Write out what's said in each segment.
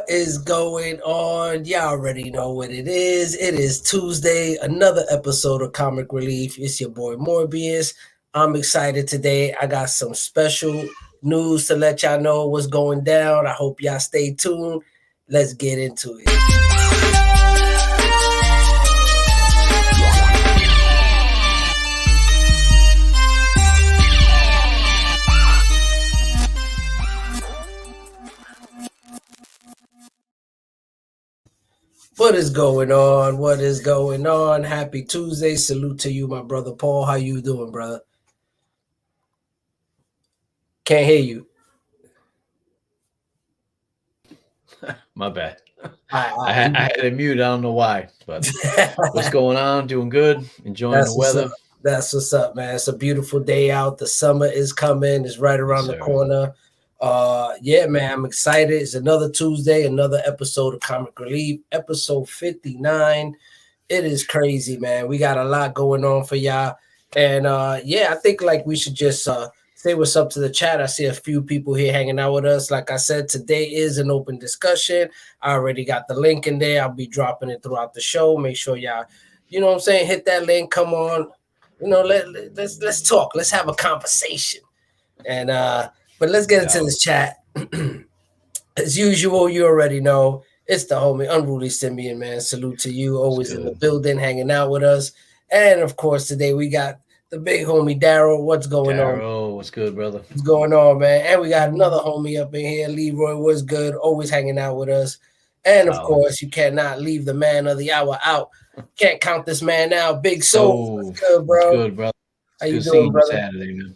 What is going on? Y'all already know what it is. It is Tuesday, another episode of Comic Relief. It's your boy Morbius. I'm excited today. I got some special news to let y'all know what's going down. I hope y'all stay tuned. Let's get into it. What is going on? What is going on? Happy Tuesday. Salute to you, my brother Paul. How you doing, brother? Can't hear you. My bad. I had it muted. I don't know why, but what's going on? Doing good. Enjoying the weather. That's what's up, man. It's a beautiful day out. The summer is coming. It's right around the corner. Yeah, man, I'm excited. It's another Tuesday, another episode of Comic Relief, episode 59. It is crazy, man. We got a lot going on for y'all. And yeah, I think like we should just say what's up to the chat. I see a few people here hanging out with us. Like I said, today is an open discussion. I already got the link in there. I'll be dropping it throughout the show. Make sure y'all, you know what I'm saying, hit that link. Come on. You know, let's talk. Let's have a conversation. And but let's get into this chat. As usual, you already know it's the homie Unruly Simeon, man. Salute to you, always in the building, hanging out with us. And of course, today we got the big homie Daryl. What's going on? Daryl, what's good, brother? What's going on, man? And we got another homie up in here, Leroy. What's good? Always hanging out with us. And of course, you cannot leave the man of the hour out. Can't count this man out. Big Soul. What's good, bro? What's good, brother? How you doing, brother? Saturday, man.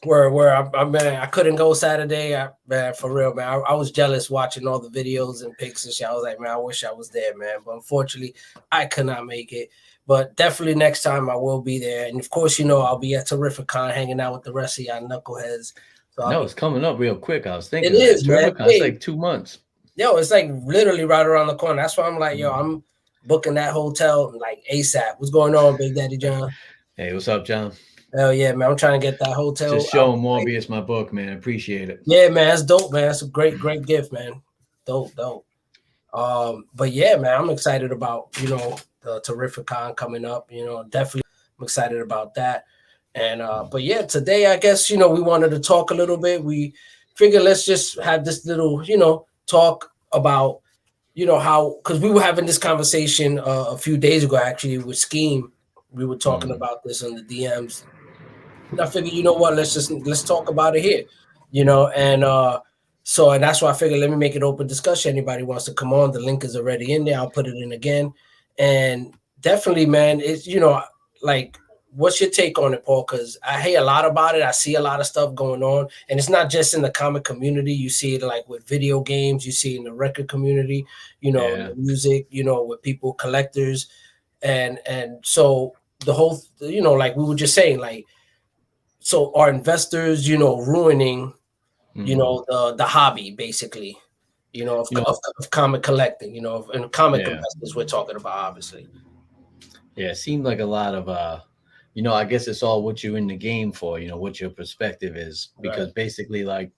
I couldn't go Saturday, man, for real, man. I was jealous watching all the videos and pics and shit. I was like, man, I wish I was there, man. But unfortunately, I could not make it. But definitely next time I will be there. And of course, you know, I'll be at Terrificon hanging out with the rest of y'all knuckleheads. So it's coming up real quick. I was thinking it is, man. It's like 2 months. Yo, it's like literally right around the corner. That's why I'm like, yo, I'm booking that hotel like ASAP. What's going on, Big Daddy John? Hey, what's up, John? Hell yeah, man. I'm trying to get that hotel. Just showing Morbius my book, man. Appreciate it. Yeah, man. That's dope, man. That's a great gift, man. Dope. But yeah, man, I'm excited about, you know, the Terrificon coming up. You know, definitely I'm excited about that. And but yeah, today I guess, you know, we wanted to talk a little bit. We figured let's just have this little, you know, talk about, you know, how, because we were having this conversation a few days ago actually with Scheme. We were talking about this on the DMs. And I figured, you know what, let's talk about it here, you know, and that's why I figured let me make it open discussion. Anybody wants to come on, the link is already in there. I'll put it in again. And definitely, man, it's, you know, like, what's your take on it, Paul? Because I hear a lot about it. I see a lot of stuff going on, and it's not just in the comic community. You see it like with video games. You see it in the record community. You know, music. You know, with people, collectors, and so the whole, you know, like we were just saying, like, so are investors, you know, ruining, you know, the hobby basically, you know, of comic collecting, you know, and comic investors we're talking about, obviously. Yeah, it seemed like a lot of you know, I guess it's all what you're in the game for, you know, what your perspective is, because basically, like,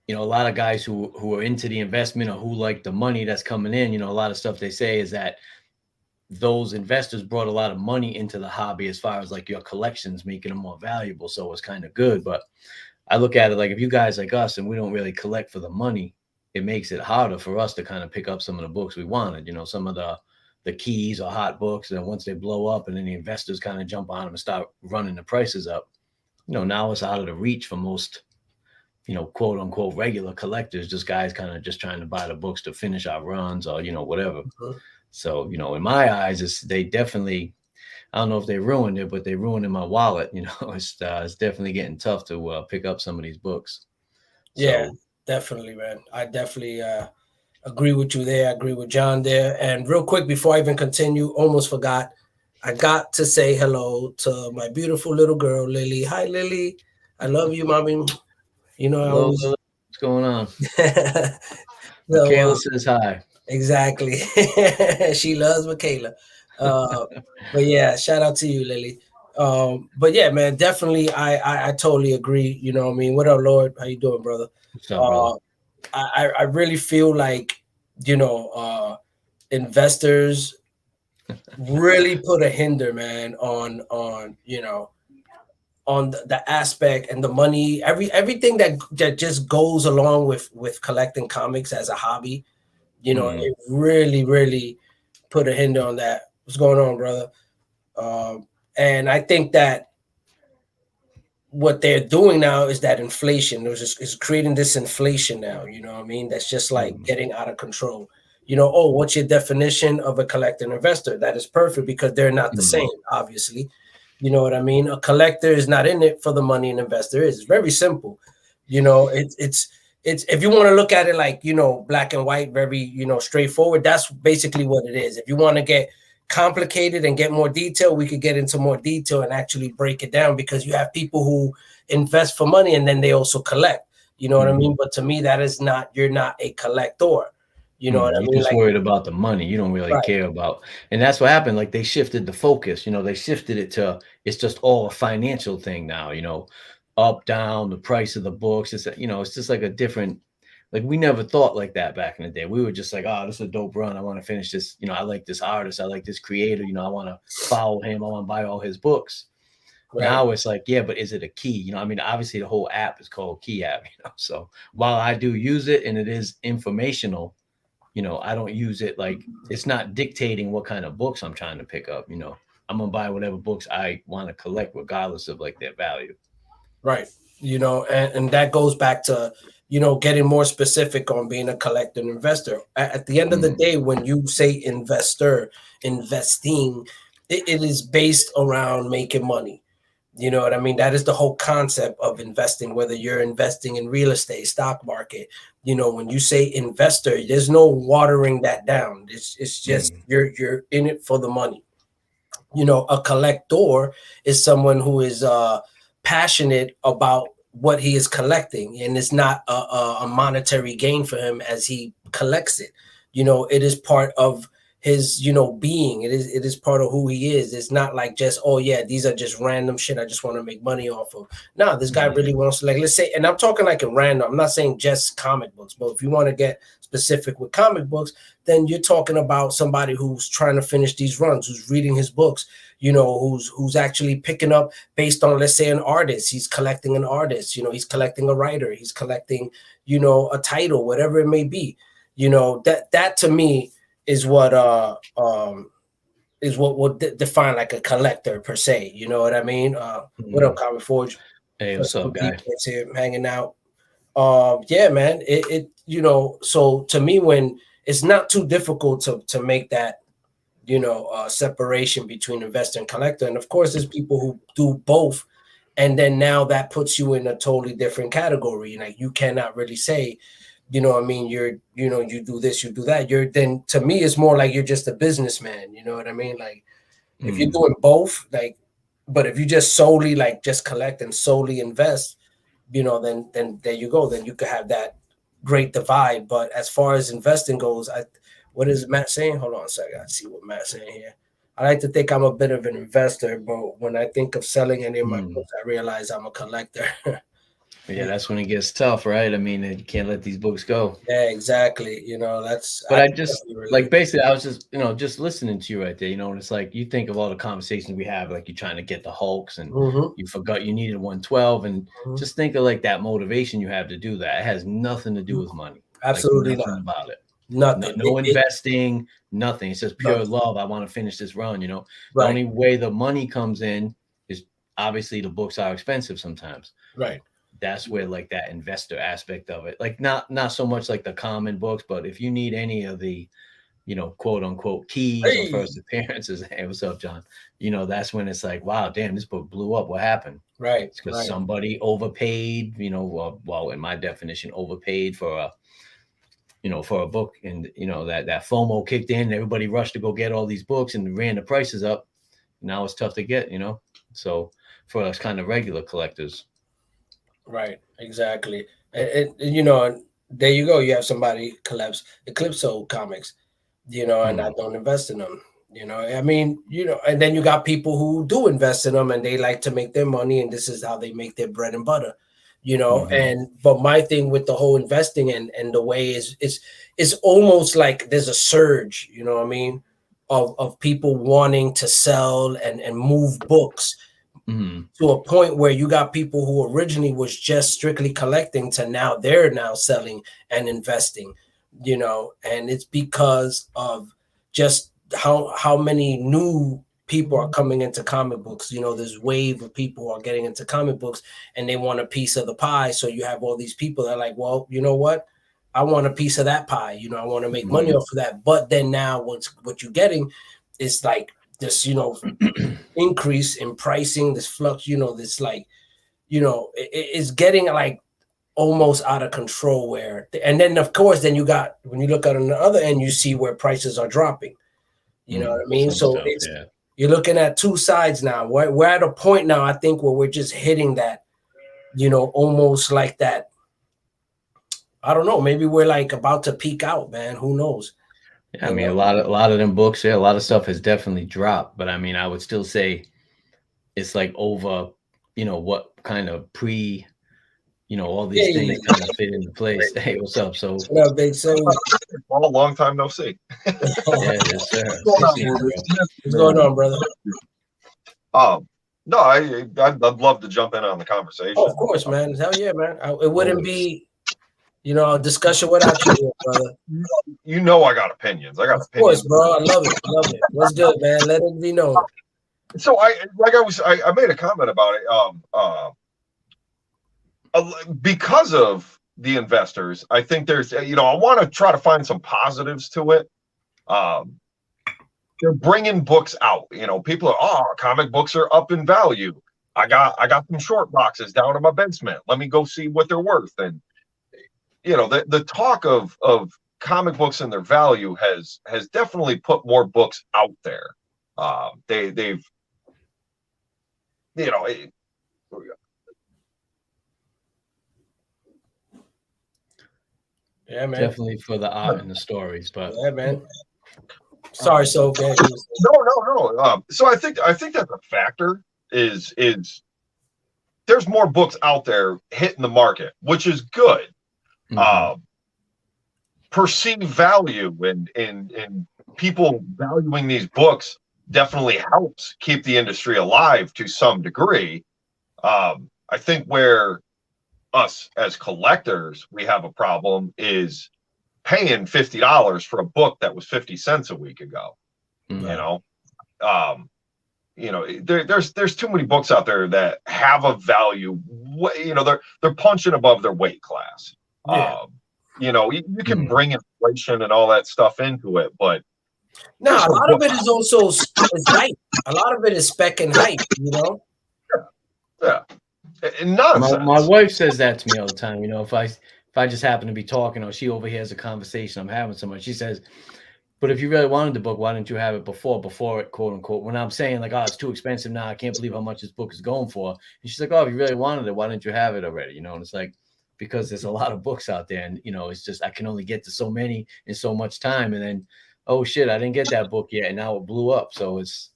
you know, a lot of guys who are into the investment or who like the money that's coming in, you know, a lot of stuff they say is that those investors brought a lot of money into the hobby as far as like your collections, making them more valuable. So it's kind of good. But I look at it like, if you guys like us and we don't really collect for the money, it makes it harder for us to kind of pick up some of the books we wanted, you know, some of the keys or hot books. And once they blow up and then the investors kind of jump on them and start running the prices up, you know, now it's out of the reach for most, you know, quote unquote regular collectors, just guys kind of just trying to buy the books to finish our runs or, you know, whatever. So, you know, in my eyes, they definitely, I don't know if they ruined it, but they ruined in my wallet. You know, it's definitely getting tough to pick up some of these books. Yeah, definitely, man. I definitely agree with you there. I agree with John there. And real quick, before I even continue, almost forgot, I got to say hello to my beautiful little girl, Lily. Hi, Lily. I love you, mommy. You know, hello, Lily. What's going on? Michaela says hi. Exactly. She loves Michaela. But yeah, shout out to you, Lily. But yeah, man, definitely I totally agree. You know what I mean? What up, Lord? How you doing, brother? What's up, brother? I really feel like, you know, investors really put a hinder, man, on you know, on the aspect and the money, everything that just goes along with collecting comics as a hobby. You know, Mm, it really put a hinder on that. What's going on, brother? And I think that what they're doing now is that inflation. There's just is creating this inflation now. You know what I mean? That's just like mm, getting out of control. You know, oh, what's your definition of a collector and investor? That is perfect because they're not the mm, same, obviously. You know what I mean? A collector is not in it for the money, an investor is. It's very simple. You know, it's if you want to look at it like, you know, black and white, very, you know, straightforward, that's basically what it is. If you want to get complicated and get more detail, we could get into more detail and actually break it down, because you have people who invest for money and then they also collect. You know what I mm, mean? But to me, that is not, you're not a collector. You know what I You're mean? just Like, worried about the money. You don't really right, care about, and that's what happened. Like they shifted the focus. They shifted it to it's just all a financial thing now. Up, down, the price of the books. It's just like a different. Like we never thought like that back in the day. We were just like, oh, this is a dope run. I want to finish this. I like this artist. I like this creator. I want to follow him. I want to buy all his books. right, Now it's like, yeah, but is it a key? I mean, obviously the whole app is called Key App. So while I do use it and it is informational, I don't use it like it's not dictating what kind of books I'm trying to pick up. I'm gonna buy whatever books I want to collect, regardless of like their value. right. You know, and that goes back to, you know, getting more specific on being a collector and investor. At the end of the Mm, day, when you say investor, investing, it is based around making money. You know what I mean? That is the whole concept of investing, whether you're investing in real estate, stock market. You know, when you say investor, there's no watering that down. It's just mm, you're in it for the money. You know, a collector is someone who is passionate about what he is collecting, and it's not a monetary gain for him as he collects it. You know, it is part of his, you know, being. It is part of who he is. It's not like just, oh yeah, these are just random shit I just want to make money off of. No, this guy mm, really wants to, like, let's say, and I'm talking like a random, I'm not saying just comic books, but if you want to get specific with comic books, then you're talking about somebody who's trying to finish these runs, who's reading his books, you know, who's actually picking up based on, let's say, an artist. He's collecting an artist, you know, he's collecting a writer, he's collecting, you know, a title, whatever it may be. You know, that to me is what will define like a collector per se. You know what I mean? What up, mm. Comic Forge? Hey, what's First up, guy? people that's here hanging out. Yeah, man. It you know, so to me, when it's not too difficult to make that, you know, separation between investor and collector. And of course, there's people who do both, and then now that puts you in a totally different category. Like you cannot really say, you know what I mean, you're, you know, you do this, you do that. You're, then to me it's more like you're just a businessman. You know what I mean? Like if you're Mm, doing both, like, but if you just solely like just collect and solely invest, you know, then there you go. Then you could have that great divide. But as far as investing goes, what is Matt saying? Hold on a second. I see what Matt's saying here. I like to think I'm a bit of an investor, but when I think of selling any of my mm. books, I realize I'm a collector. Yeah, that's when it gets tough, right? I mean, you can't let these books go. Yeah, exactly. You know, that's But I I can just definitely like relate. basically, I was just just listening to you right there. And it's like you think of all the conversations we have, like you're trying to get the Hulks, and Hmm. you forgot you needed 112, and Hmm. just think of like that motivation you have to do that. It has nothing to do with money, like Absolutely nothing not. about it. No, Nothing. no investing, nothing. It's just pure Nothing. love. I want to finish this run. The Right. only way the money comes in is obviously the books are expensive sometimes. Right. That's where like that investor aspect of it, like not so much like the common books, but if you need any of the quote unquote keys or Hey. first appearances. Hey, what's up, John? That's when it's like, wow, damn, this book blew up. What happened? Right. It's because Right. somebody overpaid, well, in my definition, overpaid for a book. And, that FOMO kicked in and everybody rushed to go get all these books and ran the prices up. Now it's tough to get. So for us kind of regular collectors. Right, exactly. And, you know, and there you go. You have somebody collapse Eclipso comics, you know, and I Mm, don't invest in them. You know, I mean, you know, and then you got people who do invest in them and they like to make their money, and this is how they make their bread and butter. you know. And but my thing with the whole investing and the way is it's almost like there's a surge, you know what I mean, of people wanting to sell and move books to a point where you got people who originally was just strictly collecting to now they're now selling and investing, you know. And it's because of just how many new people are coming into comic books. You know, this wave of people who are getting into comic books and they want a piece of the pie. So you have all these people that are like, well, you know what? I want a piece of that pie. You know, I want to make money off of that. But then now what you're getting is like this, you know, increase in pricing, this flux, you know, this like, you know, it's getting like almost out of control where, and then of course, then you got, when you look at on the other end, you see where prices are dropping. You know what I mean? So stuff, it's, you're looking at two sides now. We're at a point now, I think, where we're just hitting that, you know, almost like that. I don't know. Maybe we're like about to peak out, man. Who knows? Yeah, I mean, a lot of them books, a lot of stuff has definitely dropped. But I mean, I would still say it's like over, you know, what kind of you know, all these things kind of fit into place. Hey, what's up? So, what up, big so well, a long time no see. Yeah, yes, sir. What's going on, brother? No, I'd love to jump in on the conversation. Oh, of course, man. Hell yeah, man. It wouldn't be, you know, a discussion without you, brother. You know, I got opinions. Of course, bro. I love it. Love it. What's good, man? Let it be known. So I made a comment about it. Because of the investors, I think there's, you know, I want to try to find some positives to it. They're bringing books out. You know, people are, comic books are up in value. I got some short boxes down in my basement. Let me go see what they're worth. And you know, the talk of comic books and their value has definitely put more books out there. They've, you know. Yeah, man. Definitely for the art and the stories, but yeah, man. Sorry, so bad. No. So I think that the factor is there's more books out there hitting the market, which is good. Perceived value and people valuing these books definitely helps keep the industry alive to some degree. I think where us as collectors, we have a problem is paying $50 for a book that was 50 cents a week ago. You know, there's too many books out there that have a value. You know, they're punching above their weight class. You know, you can bring inflation and all that stuff into it, but no, a lot of it is also is hype. A lot of it is spec and hype. You know. Yeah. Nonsense. My wife says that to me all the time. You know, if I just happen to be talking or she overhears a conversation I'm having with someone, she says, "But if you really wanted the book, why didn't you have it before it, quote unquote?" When I'm saying like, "Oh, it's too expensive now. I can't believe how much this book is going for," and she's like, "Oh, if you really wanted it, why didn't you have it already?" You know, and it's like, because there's a lot of books out there, and you know, it's just I can only get to so many in so much time, and then oh shit, I didn't get that book yet, and now it blew up. So it's,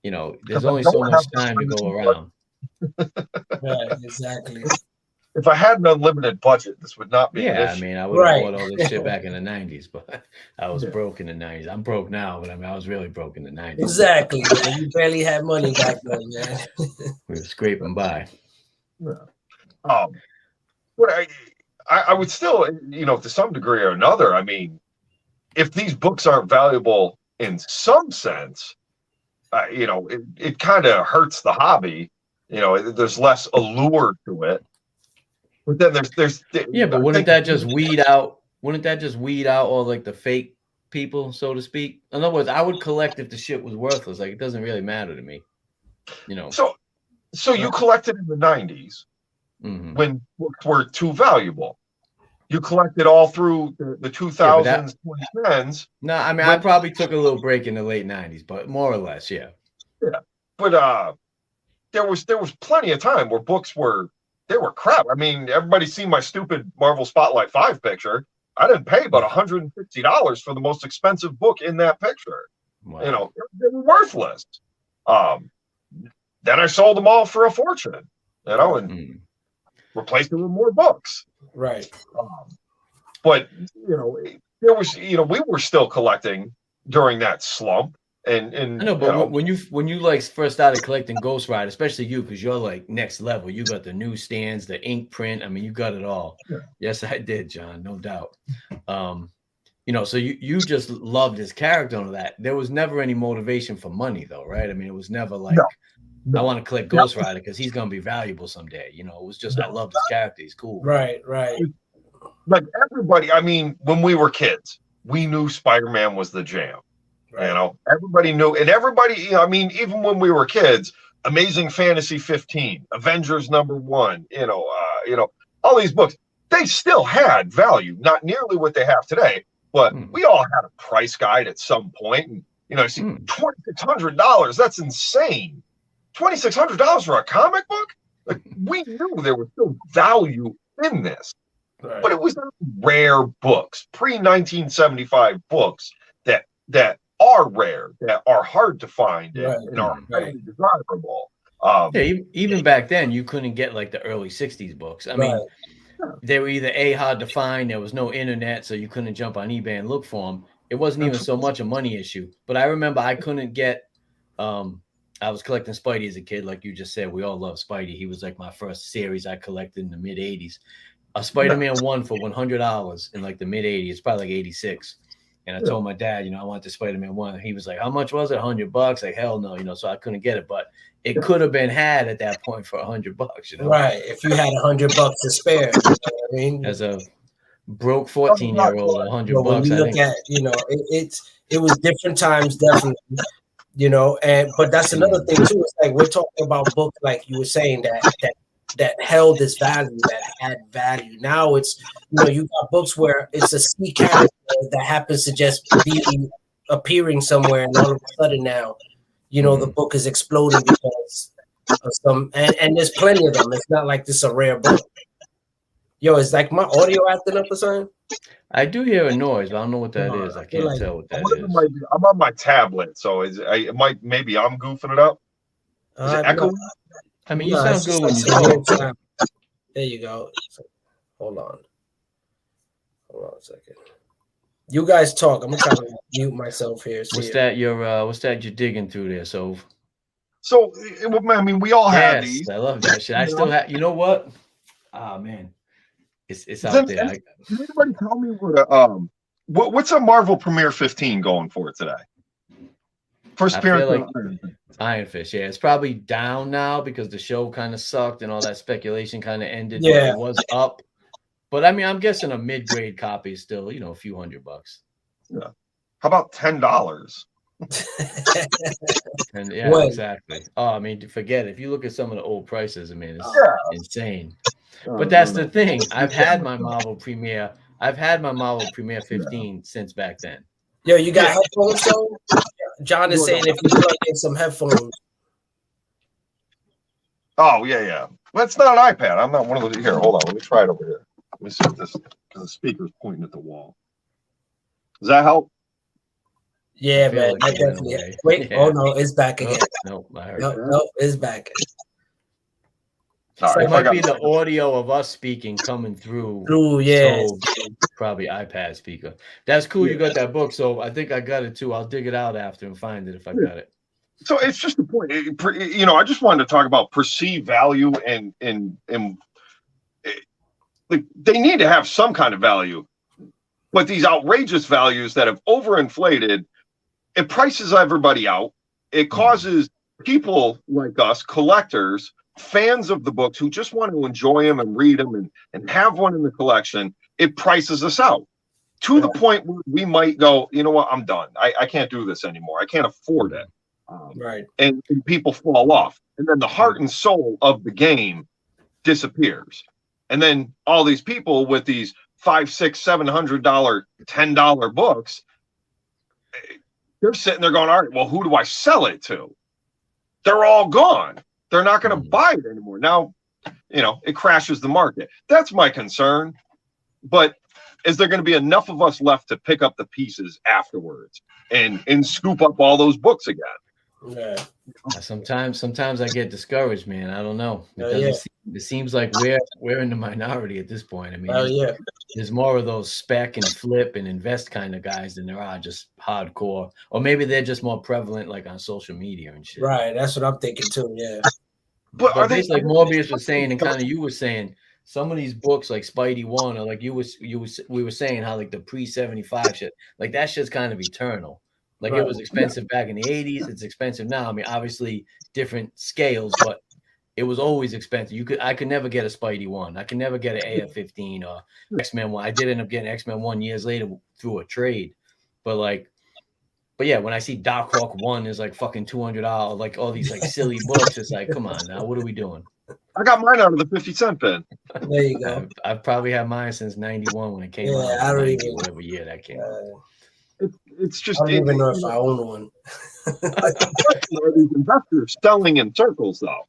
you know, there's only so much time to go around. Right, exactly. If I had an unlimited budget, this would not be. Yeah, I mean, I would have bought all this shit back in the 90s, but I was broke in the 90s. I'm broke now, but I mean, I was really broke in the 90s. Exactly. You barely had money back then, man. We were scraping by. But I would still, you know, to some degree or another, I mean, if these books aren't valuable in some sense, you know, it kind of hurts the hobby. You know, there's less allure to it. But then there's yeah, but wouldn't that just weed out? Wouldn't that just weed out all like the fake people, so to speak? In other words, I would collect if the shit was worthless. Like it doesn't really matter to me, you know. So you collected in the 90s when books were too valuable. You collected all through the 2000s, 2010s. No, I mean, I probably took a little break in the late 90s, but more or less, yeah. Yeah, but there was plenty of time where books were crap. I mean, everybody's seen my stupid Marvel Spotlight 5 picture. I didn't pay about $150 for the most expensive book in that picture. Wow. You know, they were worthless. Then I sold them all for a fortune. You know, and replace it with more books. Right. But there was, we were still collecting during that slump. And I know, but when you like first started collecting Ghost Rider, especially you, because you're like next level, you got the newsstands, the ink print. I mean, you got it all. Yeah. Yes, I did, John, no doubt. So you just loved his character on that. There was never any motivation for money, though, right? I mean, it was never like I want to collect Ghost Rider because he's gonna be valuable someday. It was just I loved his character. He's cool. Right. Like everybody, I mean, when we were kids, we knew Spider-Man was the jam. Right. Everybody knew, and everybody, I mean, even when we were kids, Amazing Fantasy 15, Avengers #1, all these books, they still had value, not nearly what they have today, but we all had a price guide at some point. And, you see, $2,600, that's insane. $2,600 for a comic book? Like, we knew there was still value in this, but it was rare books, pre-1975 books that are rare, that are hard to find, and are highly desirable. Even back then, you couldn't get like the early 60s books. I mean, they were either hard to find, there was no internet, so you couldn't jump on eBay and look for them. It wasn't even so much a money issue. But I remember I couldn't get, I was collecting Spidey as a kid, like you just said. We all love Spidey. He was like my first series I collected in the mid 80s. A Spider-Man 1 for $100 in like the mid 80s, probably like 86. And I told my dad, I want the Spider-Man 1. He was like, how much was it? $100? Like, hell no, so I couldn't get it. But it could have been had at that point for $100, Right. If you had $100 to spare. You know what I mean? As a broke 14-year-old, $100. When you look at, it was different times, definitely. But that's another thing too. It's like we're talking about books, like you were saying, that held this value, that had value. Now it's, you got books where it's a C character that happens to just be appearing somewhere, and all of a sudden now, the book is exploding because of some, and there's plenty of them. It's not like this is a rare book. Yo, is like my audio acting up or something? I do hear a noise, but I don't know what that is. I can't tell what that is. I'm on my tablet, so maybe I'm goofing it up. Is it echoing? I mean, you sound good when you talk. There you go. Hold on a second. You guys talk. I'm gonna try to mute myself here. What's that you're digging through there? So I mean, we all have these. I love that shit. I still have. You know what? Oh man, it's out there. Can anybody tell me what's a Marvel Premiere 15 going for today? First appearance. Iron Fist, yeah, it's probably down now because the show kind of sucked and all that speculation kind of ended. Yeah, it was up, but I mean, I'm guessing a mid-grade copy is still, a few $100. Yeah, how about $10? And yeah, exactly. Oh, I mean, forget it. If you look at some of the old prices, I mean, it's insane. But that's the thing. I've had my Marvel Premiere 15 since back then. Yo, you got headphones though? John is saying if you plug in some headphones. Oh, yeah. Well, it's not an iPad. I'm not one of those. Here, hold on. Let me try it over here. Let me see if this, because the speaker's pointing at the wall. Does that help? Yeah, man. I definitely. Wait, oh no, it's back again. No, it's back. It might be the audio of us speaking coming through. So probably iPad speaker. That's cool. You got that book. So I think I got it too. I'll dig it out after and find it if I got it. So it's just the point. I just wanted to talk about perceived value and like they need to have some kind of value, but these outrageous values that have overinflated, it prices everybody out. It causes people like us, collectors, fans of the books who just want to enjoy them and read them and have one in the collection, it prices us out to the point where we might go, you know what, I'm done. I can't do this anymore. I can't afford it. And people fall off. And then the heart and soul of the game disappears. And then all these people with these $500, $600, $700, $10 books, they're sitting there going, all right, well, who do I sell it to? They're all gone. They're not going to buy it anymore. Now, it crashes the market. That's my concern. But is there going to be enough of us left to pick up the pieces afterwards and scoop up all those books again? Yeah. Sometimes I get discouraged, man. I don't know. It seems like we're in the minority at this point. I mean, there's more of those spec and flip and invest kind of guys than there are just hardcore, or maybe they're just more prevalent, like on social media and shit. Right. That's what I'm thinking too. Yeah. But basically, like Morbius was saying, and kind of you were saying, some of these books like Spidey 1, or like we were saying how like the pre-75 shit, like that shit's kind of eternal. Like it was expensive back in the 80s, it's expensive now. I mean, obviously different scales, but it was always expensive. I could never get a Spidey 1. I could never get an AF-15 or X-Men 1. I did end up getting X-Men 1 years later through a trade. But yeah, when I see Doc Hawk 1 is like fucking $200, like all these like silly books, it's like, come on now, what are we doing? I got mine out of the 50-cent bin. There you go. I've probably had mine since 91 when it came out. I don't even whatever year that came out. It's just, I don't even know if I own one. These investors selling in circles, though.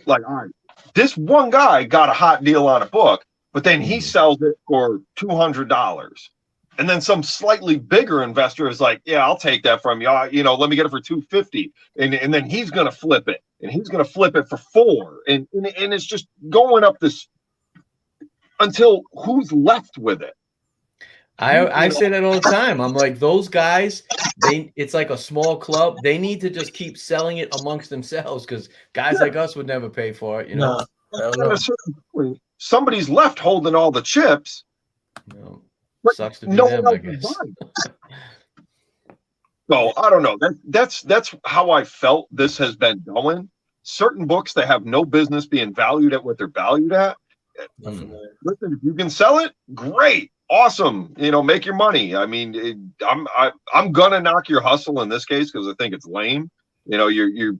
Like, all right, this one guy got a hot deal on a book, but then he sells it for $200. And then some slightly bigger investor is like, yeah, I'll take that from you. Let me get it for $250. And then he's going to flip it. And he's going to flip it for $4. And it's just going up this until who's left with it. I say that all the time. I'm like, those guys, it's like a small club. They need to just keep selling it amongst themselves, because guys like us would never pay for it, you know. At a certain point, somebody's left holding all the chips. Sucks to be them, I guess. So I don't know. That's how I felt this has been going. Certain books that have no business being valued at what they're valued at. Listen, if you can sell it, great. Awesome, make your money. I mean, I'm gonna knock your hustle in this case because I think it's lame. You're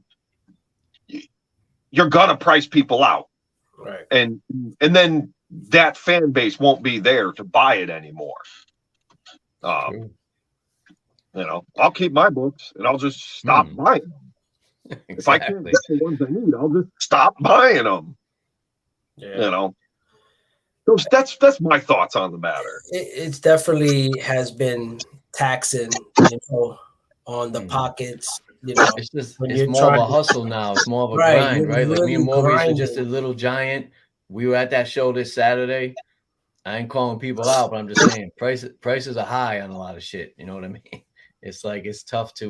gonna price people out, right? And then that fan base won't be there to buy it anymore. I'll keep my books and I'll just stop buying them. Exactly. If I can't get the ones I need, I'll just stop buying them. Yeah. So that's my thoughts on the matter. It's definitely has been taxing, on the pockets. It's more of a hustle now. It's more of a grind, right? Like me and Morbius are just a little giant. We were at that show this Saturday. I ain't calling people out, but I'm just saying prices are high on a lot of shit. You know what I mean? It's like it's tough to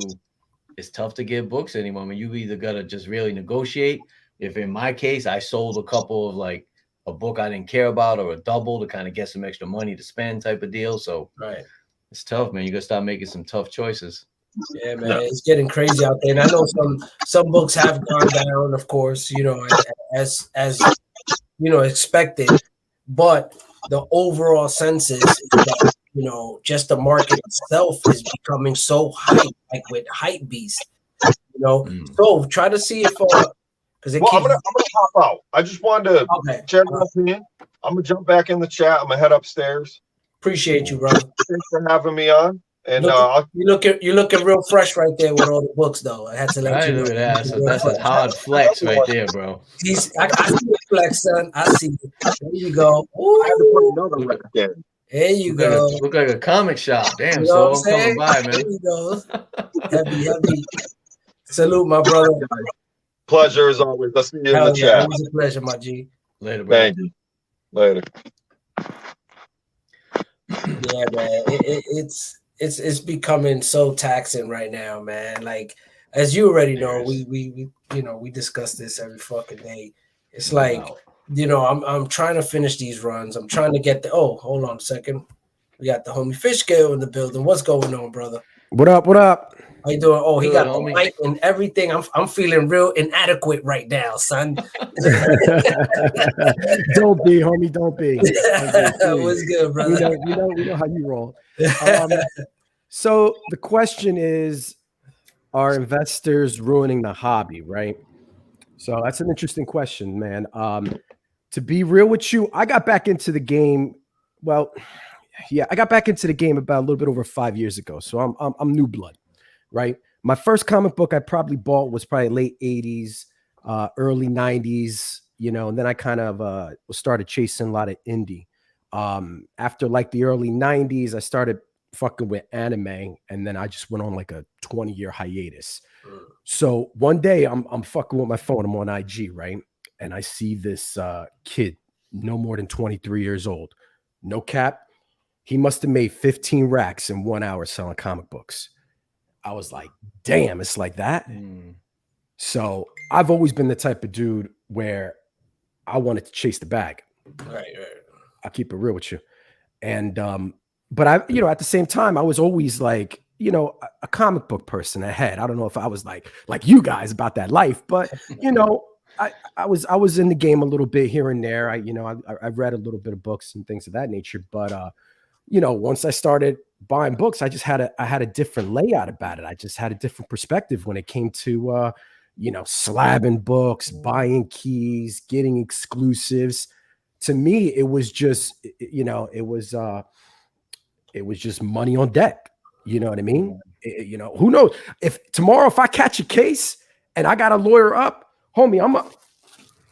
get books anymore. I mean, you either gotta just really negotiate. If in my case, I sold a couple of like a book I didn't care about, or a double to kind of get some extra money to spend type of deal. So it's tough, man. You gotta start making some tough choices. Yeah, man, it's getting crazy out there. And I know some books have gone down, of course, as expected. But the overall census is that, just the market itself is becoming so hype, like with hype beast. So try to see if I'm gonna hop out. I just wanted to share my opinion. I'm gonna jump back in the chat. I'm gonna head upstairs. Appreciate you, brother. Thanks for having me on. And you're looking real fresh right there with all the books, though. I had to let you know. Look at that. That's a hard flex right there, bro. I see the flex, son. I see it. There you go. There you go. Look like a comic shop. Damn, so I'm coming by, man. There you go. Heavy. Salute, my brother. Pleasure as always. Let's see you in the chat. It was a pleasure, my G. Later, bro. Thank you. Later. Yeah, man. It's becoming so taxing right now, man. Like, as you already know, we discuss this every fucking day. It's like, I'm trying to finish these runs. I'm trying to get hold on a second. We got the homie Fish Scale in the building. What's going on, brother? What up? How you doing? Oh, he got the mic and everything. I'm feeling real inadequate right now, son. Don't be, homie. Don't be. What's good, brother? We know how you roll. So the question is, are investors ruining the hobby, right? So that's an interesting question, man. To be real with you, I got back into the game. Well, yeah, I got back into the game about a little bit over 5 years ago. So I'm new blood. Right. My first comic book I probably bought was probably late 80s, early 90s, and then I kind of started chasing a lot of indie. After like the early 90s, I started fucking with anime, and then I just went on like a 20-year hiatus. So one day I'm fucking with my phone. I'm on IG, right? And I see this kid, no more than 23 years old. No cap. He must have made 15 racks in 1 hour selling comic books. I was like, damn, it's like that. So I've always been the type of dude where I wanted to chase the bag. Right. I'll keep it real with you. And but I, at the same time, I was always like, a comic book person ahead. I don't know if I was like you guys about that life, but I was in the game a little bit here and there. I read a little bit of books and things of that nature, but once I started buying books, I had a different layout about it. I just had a different perspective when it came to slabbing books, buying keys, getting exclusives. To me, it was just it was just money on deck. You know what I mean? Who knows if tomorrow, if I catch a case and I got a lawyer up, homie, I'm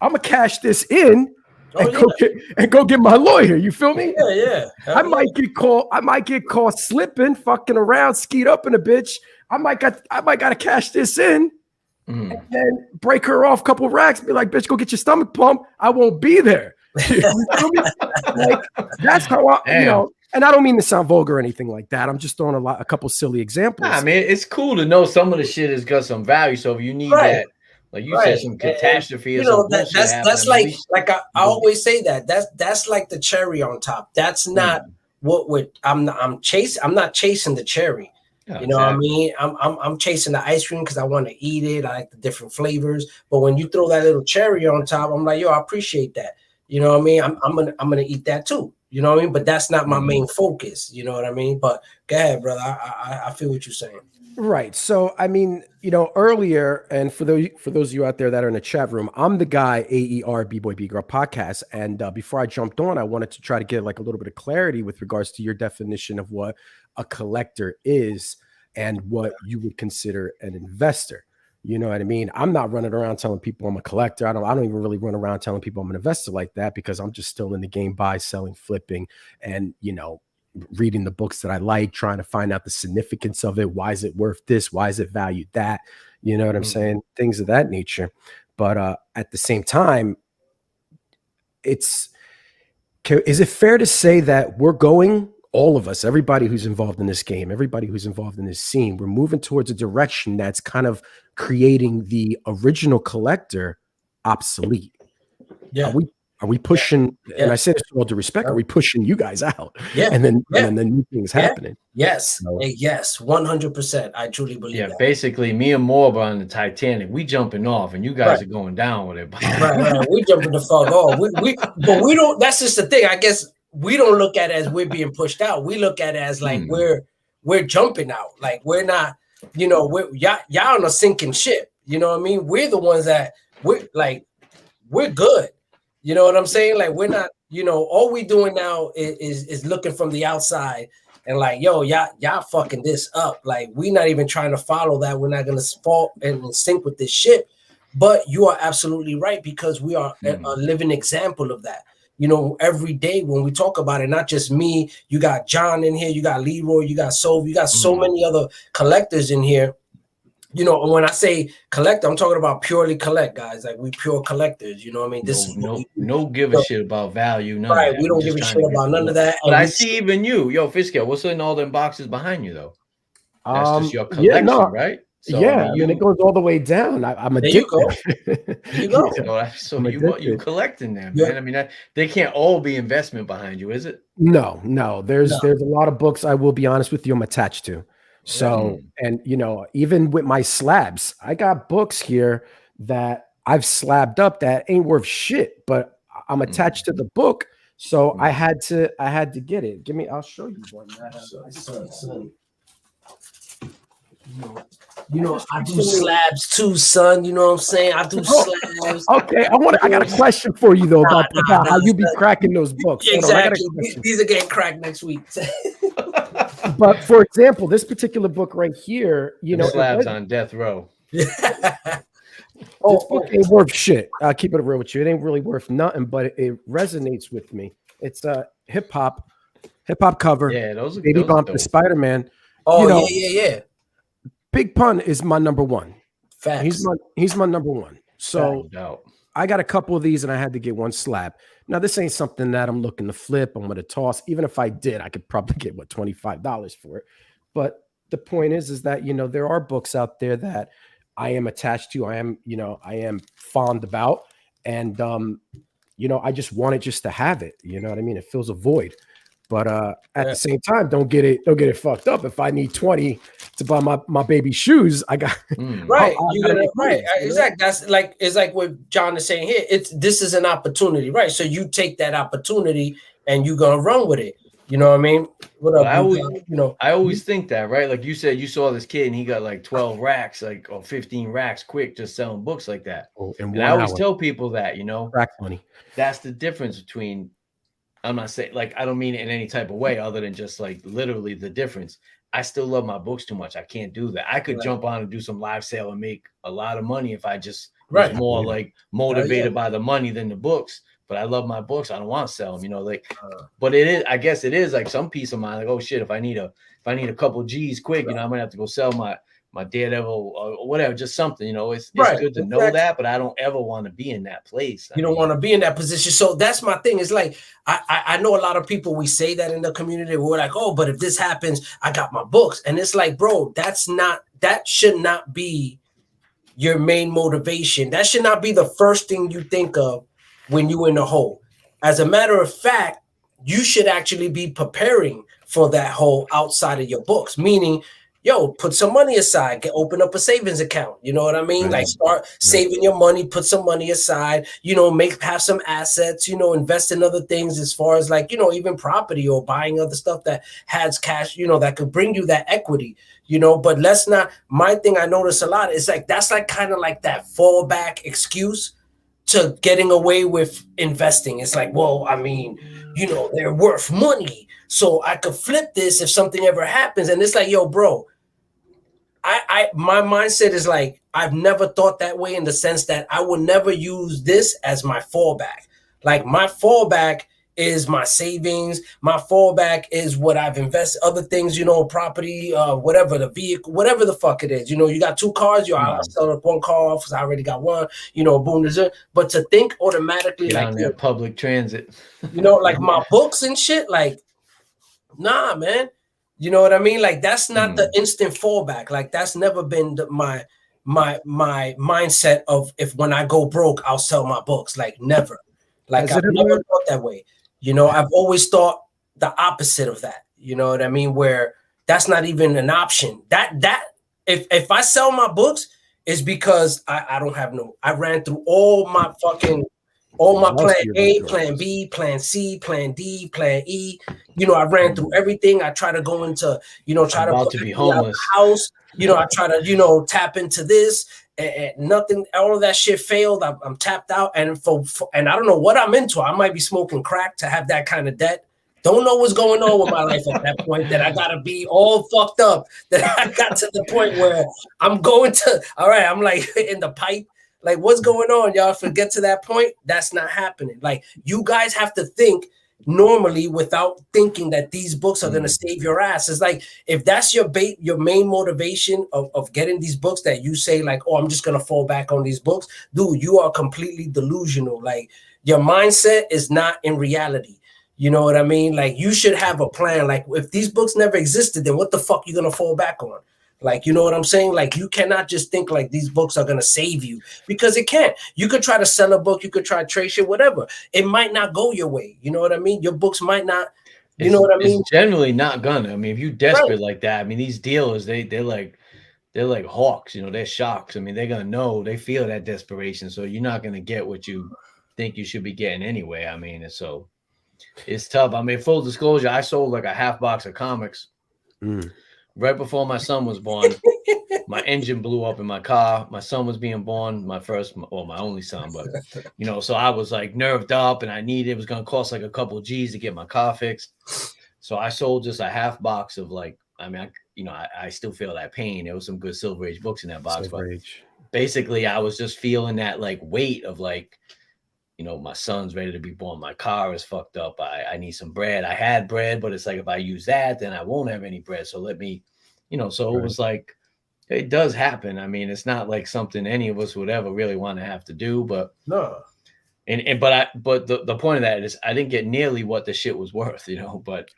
gonna cash this in and go get my lawyer. You feel me? Yeah. I might get caught slipping, fucking around, skeet up in a bitch. I might gotta cash this in and then break her off a couple of racks. Be like, bitch, go get your stomach pumped. I won't be there. You feel me? Like that's how I, and I don't mean to sound vulgar or anything like that. I'm just throwing a couple silly examples. I mean, it's cool to know some of the shit has got some value. So if you need that, like you said, some catastrophe or something. That's like I always say that's like the cherry on top. That's not what I'm not chasing the cherry. You know what I mean? I'm chasing the ice cream because I want to eat it. I like the different flavors. But when you throw that little cherry on top, I'm like, yo, I appreciate that. You know what I mean? I'm gonna eat that too. You know what I mean? But that's not my main focus. You know what I mean? But go ahead, brother. I feel what you're saying. Right. So I mean, earlier, and for those of you out there that are in the chat room, I'm the guy AER B-Boy B-Girl podcast. And before I jumped on, I wanted to try to get like a little bit of clarity with regards to your definition of what a collector is and what you would consider an investor. You know what I mean? I'm not running around telling people I'm a collector. I don't even really run around telling people I'm an investor like that, because I'm just still in the game, buy, selling, flipping, and reading the books that I like, trying to find out the significance of it. Why is it worth this? Why is it valued that? You know what I'm saying? Things of that nature. But at the same time, is it fair to say that we're going, all of us, everybody who's involved in this game, everybody who's involved in this scene, we're moving towards a direction that's kind of creating the original collector obsolete? Yeah. Are we pushing, and I say this with all due respect, are we pushing you guys out? Yeah. And then new things happening. Yes. So, yes. 100%. I truly believe that. Basically me and Morb on the Titanic, we jumping off and you guys are going down with it. Right. We jumping the fuck off. But we don't, that's just the thing. I guess we don't look at it as we're being pushed out. We look at it as like we're jumping out. Like we're not, y'all on a sinking ship. You know what I mean? We're the ones that we're good. You know what I'm saying? Like we're not, all we doing now is looking from the outside and like, yo, y'all fucking this up. Like we not even trying to follow that. We're not gonna fall and sync with this shit. But you are absolutely right, because we are a living example of that. Every day when we talk about it, not just me, you got John in here, you got Leroy, you got Sov, you got so many other collectors in here. When I say collect, I'm talking about purely collect, guys. Like we pure collectors. You know what I mean? This is no give a shit about value. None right. Of that. We don't give a shit about none of that. But I see even you, Fishkill, what's in all them boxes behind you though? That's just your collection, right? So, and it goes all the way down. I'm addicted. There you go. So you collecting them, man. I mean, they can't all be investment behind you, is it? No. There's a lot of books, I will be honest with you, I'm attached to. So, and even with my slabs, I got books here that I've slabbed up that ain't worth shit, but I'm attached to the book. So I had to get it. I'll show you one. I do slabs too, son. You know what I'm saying? I do slabs. Okay, I got a question for you though about how you be cracking those books. Exactly. These are getting cracked next week. But for example, this particular book right here, slabs on death row. This book ain't worth shit. I'll keep it real with you. It ain't really worth nothing, but it resonates with me. It's hip hop Hip hop cover. Yeah, those are Baby Bump, the dope. Spider-Man. Oh, You know, yeah. Big Pun is my number one. Facts. He's my number one. So No doubt. I got a couple of these and I had to get one slab. Now, this ain't something that I'm looking to flip. I'm going to toss. Even if I did, I could probably get $25 for it. But the point is that, you know, there are books out there that I am attached to. I am fond about. And, you know, I just want it just to have it. You know what I mean? It fills a void. But at the same time, don't get it fucked up. If I need 20 to buy my baby shoes, I got right. Right. Exactly. That's like it's like what John is saying here. This is an opportunity, right? So you take that opportunity and you're gonna run with it. You know what I mean? What up, I always think that, right? Like you said, you saw this kid and he got like 12 racks, like or 15 racks quick, just selling books like that. And I always tell people that, you know, rack money. That's the difference between. I'm not saying like I don't mean it in any type of way other than just like literally the difference. I still love my books too much. I can't do that. I could jump on and do some live sale and make a lot of money if I just was more like motivated by the money than the books. But I love my books. I don't want to sell them, you know, like, but it is, I guess it is like some peace of mind. Like, oh shit, if I need a couple G's quick, you know, I might have to go sell my Daredevil or whatever, just something, you know, it's good to know that, but I don't ever want to be in that place. You don't want to be in that position. So that's my thing. It's like, I know a lot of people, we say that in the community, we're like, oh, but if this happens, I got my books. And it's like, bro, that should not be your main motivation. That should not be the first thing you think of when you're in the hole. As a matter of fact, you should actually be preparing for that hole outside of your books, meaning, yo, put some money aside, open up a savings account. You know what I mean? Like start saving your money, put some money aside, you know, have some assets, you know, invest in other things as far as like, you know, even property or buying other stuff that has cash, you know, that could bring you that equity, you know, but let's not, my thing I notice a lot is like, that's like kind of like that fallback excuse to getting away with investing. It's like, well, I mean, you know, they're worth money, so I could flip this if something ever happens. And it's like, yo, bro, my mindset is like, I've never thought that way in the sense that I will never use this as my fallback. Like my fallback is my savings. My fallback is what I've invested, other things, you know, property, whatever, the vehicle, whatever the fuck it is. You know, you got two cars, I'll sell up one car off because I already got one, you know, boom. But to think automatically get like on that public transit, you know, like my books and shit, like, nah, man. You know what I mean? Like that's not the instant fallback. Like that's never been my mindset of if when I go broke, I'll sell my books. Like never. Like I've never thought that way. You know, I've always thought the opposite of that. You know what I mean? Where that's not even an option. That if I sell my books, is because I don't have I ran through all my plan A, plan B, plan C, plan D, plan E. You know, I ran through everything. I try to go into, you know, to be homeless house. You know, I try to, you know, tap into this and nothing, all of that shit failed. I'm tapped out. And and I don't know what I'm into. I might be smoking crack to have that kind of debt. Don't know what's going on with my life at that point, that I gotta be all fucked up, that I got to the point where I'm going to, all right, I'm like in the pipe. Like, what's going on, y'all? If we get to that point, that's not happening. Like, you guys have to think normally without thinking that these books are going to save your ass. It's like, if that's your main motivation of getting these books, that you say like, oh, I'm just going to fall back on these books. Dude, you are completely delusional. Like, your mindset is not in reality. You know what I mean? Like, you should have a plan. Like, if these books never existed, then what the fuck you going to fall back on? Like, you know what I'm saying? Like, you cannot just think like these books are going to save you, because it can't. You could try to sell a book. You could try to trace it, whatever. It might not go your way. You know what I mean? Your books might not, you know what I mean? It's generally not gonna. I mean, if you're desperate like that, I mean, these dealers, they're like hawks, you know, they're sharks. I mean, they're going to know, they feel that desperation. So you're not going to get what you think you should be getting anyway. I mean, so it's tough. I mean, full disclosure, I sold like a half box of comics. Right before my son was born. My engine blew up in my car. My son was being born, my only son, but you know, so I was like nerved up, and it was going to cost like a couple of G's to get my car fixed. So I sold just a half box of like, I mean, I still feel that pain. There was some good Silver Age books in that box, but basically I was just feeling that like weight of like, you know, my son's ready to be born. My car is fucked up. I need some bread. I had bread, but it's like, if I use that, then I won't have any bread. So let me, you know, so it was like, it does happen. I mean, it's not like something any of us would ever really want to have to do, but no. But the point of that is I didn't get nearly what the shit was worth, you know, but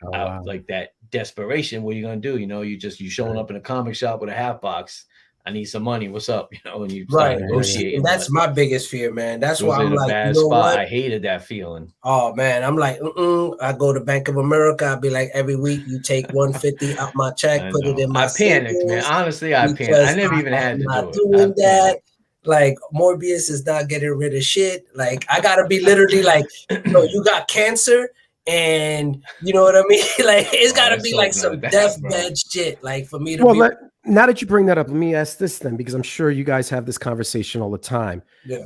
like that desperation, what are you going to do? You know, you showing up in a comic shop with a half box. I need some money. What's up? You know, and you start negotiating. And that's my biggest fear, man. That's why I'm like, bad spot. I hated that feeling. Oh man, I'm like, I go to Bank of America. I'll be like, every week you take 150 out my check, put it in my. I panicked, man. Honestly, I panicked. I never even had to do that. Like, Morbius is not getting rid of shit. Like, I gotta be literally like, you got cancer, and you know what I mean. Like, it's gotta be like some deathbed shit. Like, for me to now that you bring that up, let me ask this then, because I'm sure you guys have this conversation all the time. Yeah.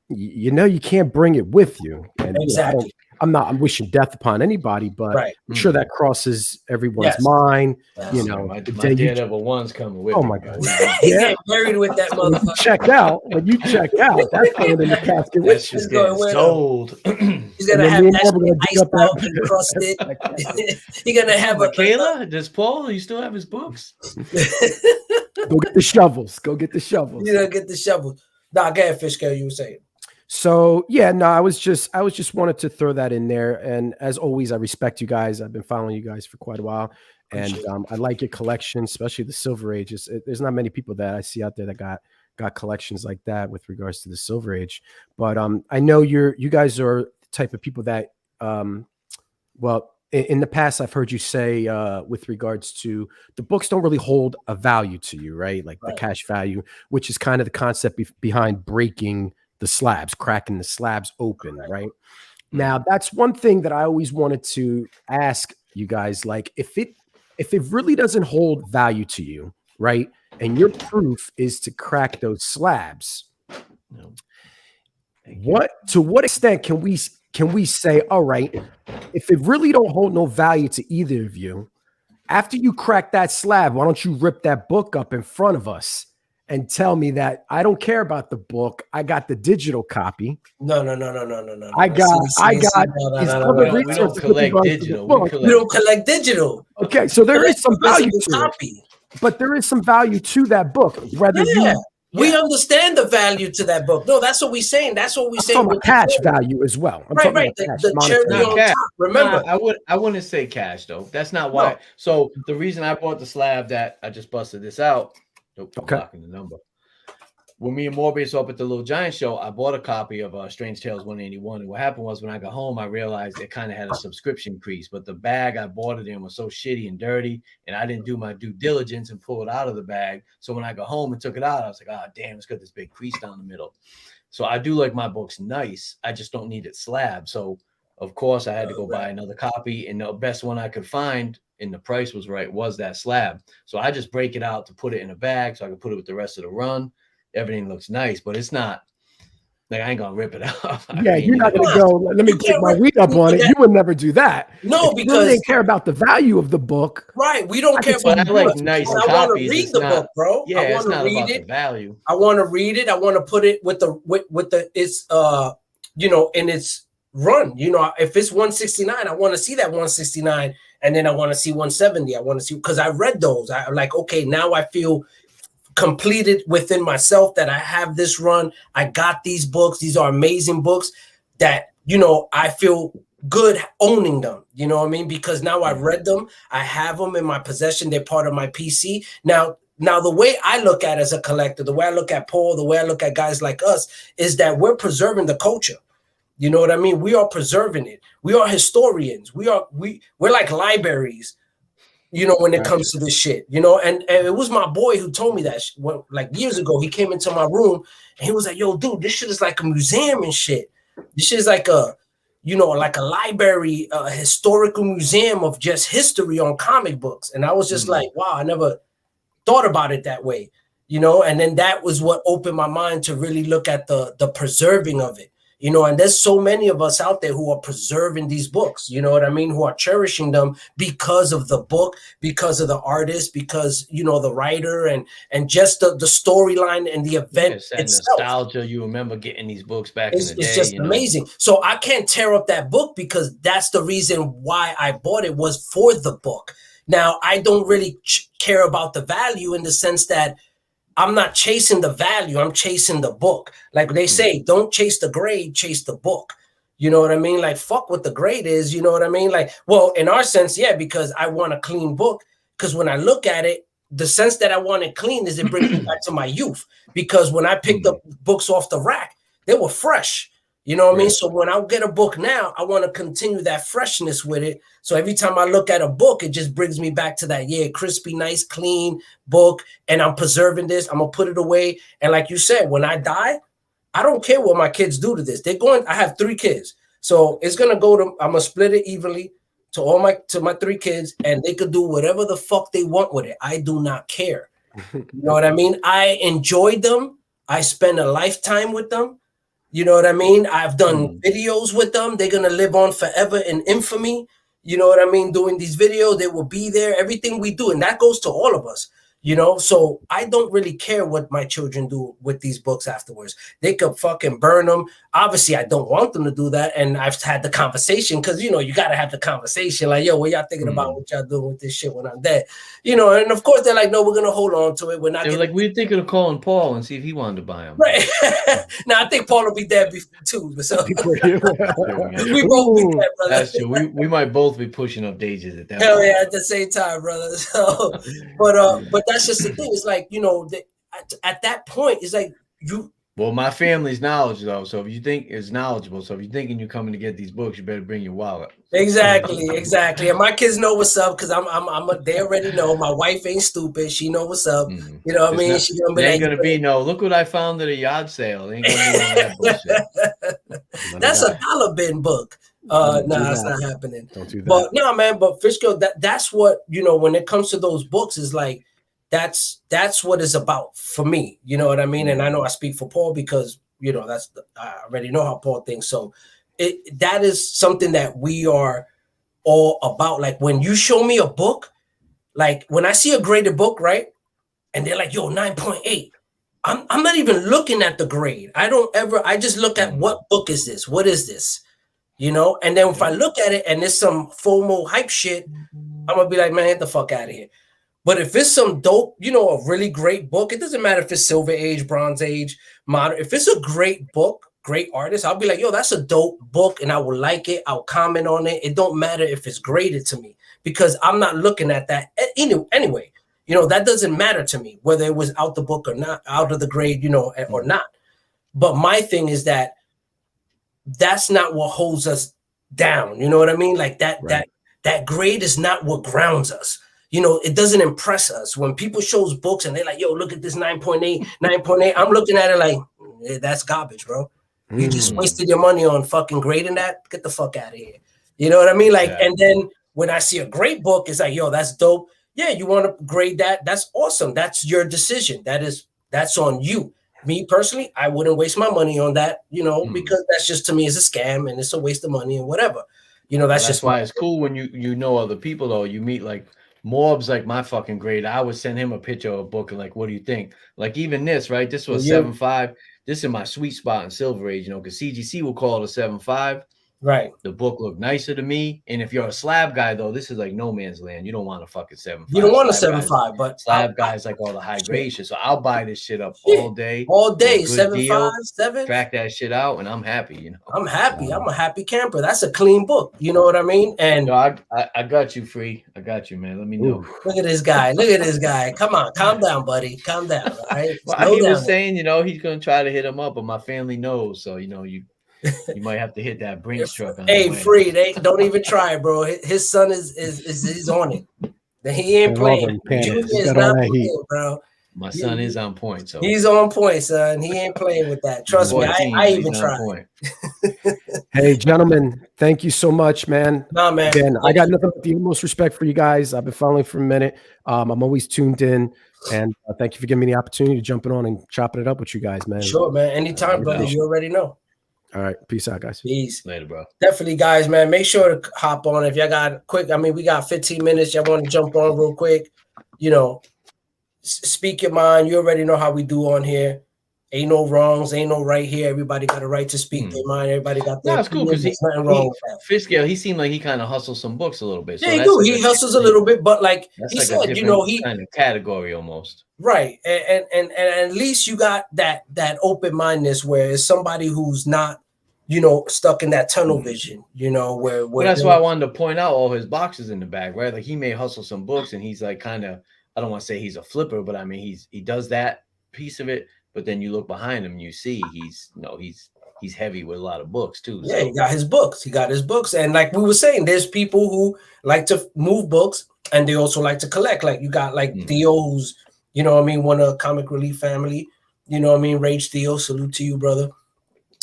You know, you can't bring it with you. And exactly. I'm wishing death upon anybody, but I'm sure that crosses everyone's mind. You know, my Daredevil one's coming with. Oh my God! He get buried with that motherfucker. When you check out, that's going in the casket. That's just getting sold. He's gonna have that iced out and crusted. He's gonna have Michaela. Does Paul? You still have his books? Go get the shovels. Go get the shovels. You know, get the shovels. Nah, go ahead, Fish Girl. You were saying. So yeah, no, I was just wanted to throw that in there. And as always, I respect you guys. I've been following you guys for quite a while, and I like your collection, especially the Silver Age. There's not many people that I see out there that got collections like that with regards to the Silver Age. But I know you guys are the type of people that well, in the past, I've heard you say with regards to the books don't really hold a value to you, right? Like the cash value, which is kind of the concept behind breaking the slabs, cracking the slabs open, right? Now, that's one thing that I always wanted to ask you guys. Like, if it really doesn't hold value to you, right, and your proof is to crack those slabs, to what extent can we say, all right, if it really don't hold no value to either of you, after you crack that slab, why don't you rip that book up in front of us and tell me that I don't care about the book. I got the digital copy. No. I got. We don't collect digital. We don't collect digital. Okay, so there is some value to it. But there is some value to that book. We understand the value to that book. No, that's what we're saying. That's what we're saying. Talking about cash value as well. Right. The cherry on top. Remember, I wouldn't say cash though. That's not why. No. So the reason I bought the slab that I just busted this out. Nope, I'm blocking the number. When me and Morbius were up at the Little Giant show, I bought a copy of Strange Tales 181. And what happened was when I got home, I realized it kind of had a subscription crease, but the bag I bought it in was so shitty and dirty, and I didn't do my due diligence and pull it out of the bag. So when I got home and took it out, I was like, oh, damn, it's got this big crease down the middle. So I do like my books nice. I just don't need it slab. So, of course, I had to go buy another copy, and the best one I could find, and the price was right, was that slab. So I just break it out to put it in a bag so I can put it with the rest of the run. Everything looks nice, but it's not like I ain't gonna rip it off. You're not gonna go, let me take my weed up on it. You would never do that. No, because we didn't care about the value of the book. Right. We don't care about I like nice copies. I want to read the book, bro. Yeah, it's not about the value. I want to read it. I want to put it with it's in its run. You know, if it's 169, I want to see that 169, and then I want to see 170. I want to see, because I read those. I'm like, okay, now I feel completed within myself that I have this run. I got these books. These are amazing books that, I feel good owning them. You know what I mean? Because now I've read them. I have them in my possession. They're part of my PC. Now, the way I look at it as a collector, the way I look at Paul, the way I look at guys like us, is that we're preserving the culture. You know what I mean? We are preserving it. We are historians. We're like libraries, when it comes to this shit, and it was my boy who told me that like years ago. He came into my room and he was like, yo, dude, this shit is like a museum and shit. This shit is like like a library, a historical museum of just history on comic books. And I was just like, wow, I never thought about it that way, and then that was what opened my mind to really look at the preserving of it. you know, and there's so many of us out there who are preserving these books, you know what I mean, who are cherishing them because of the book, because of the artist, because, you know, the writer, and just the storyline and the event itself. Nostalgia. You remember getting these books back in the day. It's just amazing. So I can't tear up that book because that's the reason why I bought it, was for the book. Now, I don't really care about the value in the sense that I'm not chasing the value. I'm chasing the book. Like they say, don't chase the grade, chase the book. You know what I mean? Like, fuck what the grade is. You know what I mean? Like, well, in our sense, yeah, because I want a clean book. Because when I look at it, the sense that I want it clean is it brings me back to my youth. Because when I picked up books off the rack, they were fresh. You know what I mean? So when I get a book now, I want to continue that freshness with it. So every time I look at a book, it just brings me back to that, crispy, nice, clean book. And I'm preserving this. I'm going to put it away. And like you said, when I die, I don't care what my kids do to this. I have 3 kids. So it's going to go to, I'm going to split it evenly to my 3 kids, and they could do whatever the fuck they want with it. I do not care. You know what I mean? I enjoyed them. I spent a lifetime with them. You know what I mean? I've done videos with them. They're going to live on forever in infamy. You know what I mean? Doing these videos, they will be there. Everything we do. And that goes to all of us, you know? So I don't really care what my children do with these books afterwards. They could fucking burn them. Obviously, I don't want them to do that. And I've had the conversation because, you know, you got to have the conversation. Like, yo, what y'all thinking about what y'all doing with this shit when I'm dead? You know, and of course, they're like, no, we're going to hold on to it. We're not. They're like, we're thinking of calling Paul and see if he wanted to buy them. Right. Now, I think Paul will be dead too. So we both be dead, brother. That's true. We might both be pushing up ages at that Hell point. yeah, at the same time, brother. So, but that's just the thing. It's like, you know, at that point, it's like you. Well, my family's knowledgeable, so if you think it's knowledgeable, so if you're thinking you're coming to get these books, you better bring your wallet. Exactly. And my kids know what's up because they already know. My wife ain't stupid. She know what's up. You know what I mean? She gonna be ain't gonna be no. Look what I found at a yard sale. Ain't gonna be that bullshit. That's a $1 bin book. No, that's not happening. Don't do that. But no, man. But Fishkill, that's what, you know, when it comes to those books, is like. That's what it's about for me. You know what I mean? And I know I speak for Paul because, you know, I already know how Paul thinks. So that is something that we are all about. Like when you show me a book, like when I see a graded book, right? And they're like, yo, 9.8. I'm not even looking at the grade. I just look at what book is this? What is this? You know? And then if I look at it and there's some FOMO hype shit, I'm going to be like, man, get the fuck out of here. But if it's some dope, you know, a really great book, it doesn't matter if it's Silver Age, Bronze Age, Modern. If it's a great book, great artist, I'll be like, yo, that's a dope book and I will like it. I'll comment on it. It don't matter if it's graded to me because I'm not looking at that anyway. You know, that doesn't matter to me, whether it was out the book or not, out of the grade, you know, or not. But my thing is that that's not what holds us down. You know what I mean? Like that grade is not what grounds us. You know, it doesn't impress us. When people shows books and they're like, yo, look at this 9.8, 9.8. I'm looking at it like, that's garbage, bro. You just wasted your money on fucking grading that. Get the fuck out of here. You know what I mean? Like, and then when I see a great book, it's like, yo, that's dope. Yeah, you want to grade that? That's awesome. That's your decision. That's on you. Me personally, I wouldn't waste my money on that, you know, because that's just, to me, is a scam and it's a waste of money and whatever. You know, that's just why it's cool when you know other people, though. You meet like Morb's like my fucking grade. I would send him a picture of a book and like, what do you think? Like even this, right? This was 7.5. This is my sweet spot in Silver Age, you know, because CGC will call it a 7.5. Right. The book looked nicer to me. And if you're a slab guy, though, this is like no man's land. You don't want a fucking 7.5. You don't want a 7.5, but slab guys like all the high grade shit. So I'll buy this shit up all day. All day, 7.5, 7. Track that shit out, and I'm happy, you know. I'm happy. I'm a happy camper. That's a clean book. You know what I mean? And I got you, Free. I got you, man. Let me know. Look at this guy. Look at this guy. Come on, calm down, buddy. Calm down. All right. Well, he was saying, you know, he's gonna try to hit him up, but my family knows, so you know you might have to hit that Brinks truck. Hey, Free, they don't even try, bro. His son is he's on it. He ain't playing. Junior is not playing, bro. My son is on point, so he's on point, son. He ain't playing with that. Trust me, I even tried. Hey, gentlemen, thank you so much, man. Nah, man. Again, I got nothing but the utmost respect for you guys. I've been following for a minute. I'm always tuned in, and thank you for giving me the opportunity to jump on and chopping it up with you guys, man. Sure, man. Anytime, brother. You already know. All right. Peace out, guys. Peace. Later, bro. Definitely, guys, man. Make sure to hop on if y'all got quick. I mean, we got 15 minutes. Y'all want to jump on real quick? You know, speak your mind. You already know how we do on here. Ain't no wrongs, ain't no right here. Everybody got a right to speak their mind. Everybody got their. No, it's cool because there's nothing wrong with that. Fitzgerald, he seemed like he kind of hustles some books a little bit. So Yeah, he do. He hustles a little bit, but like he said, you know, he kind of category almost. Right, and at least you got that open mindedness where it's somebody who's not, you know, stuck in that tunnel vision. You know, where well, that's why I wanted to point out all his boxes in the bag, right? Like he may hustle some books, and he's like kind of, I don't want to say he's a flipper, but I mean he does that piece of it. But then you look behind him, you see he's heavy with a lot of books too. Yeah, he got his books. He got his books, and like we were saying, there's people who like to move books, and they also like to collect. Like you got like Theo, who's, you know what I mean, one of Comic Relief family. You know what I mean, Rage Theo, salute to you, brother.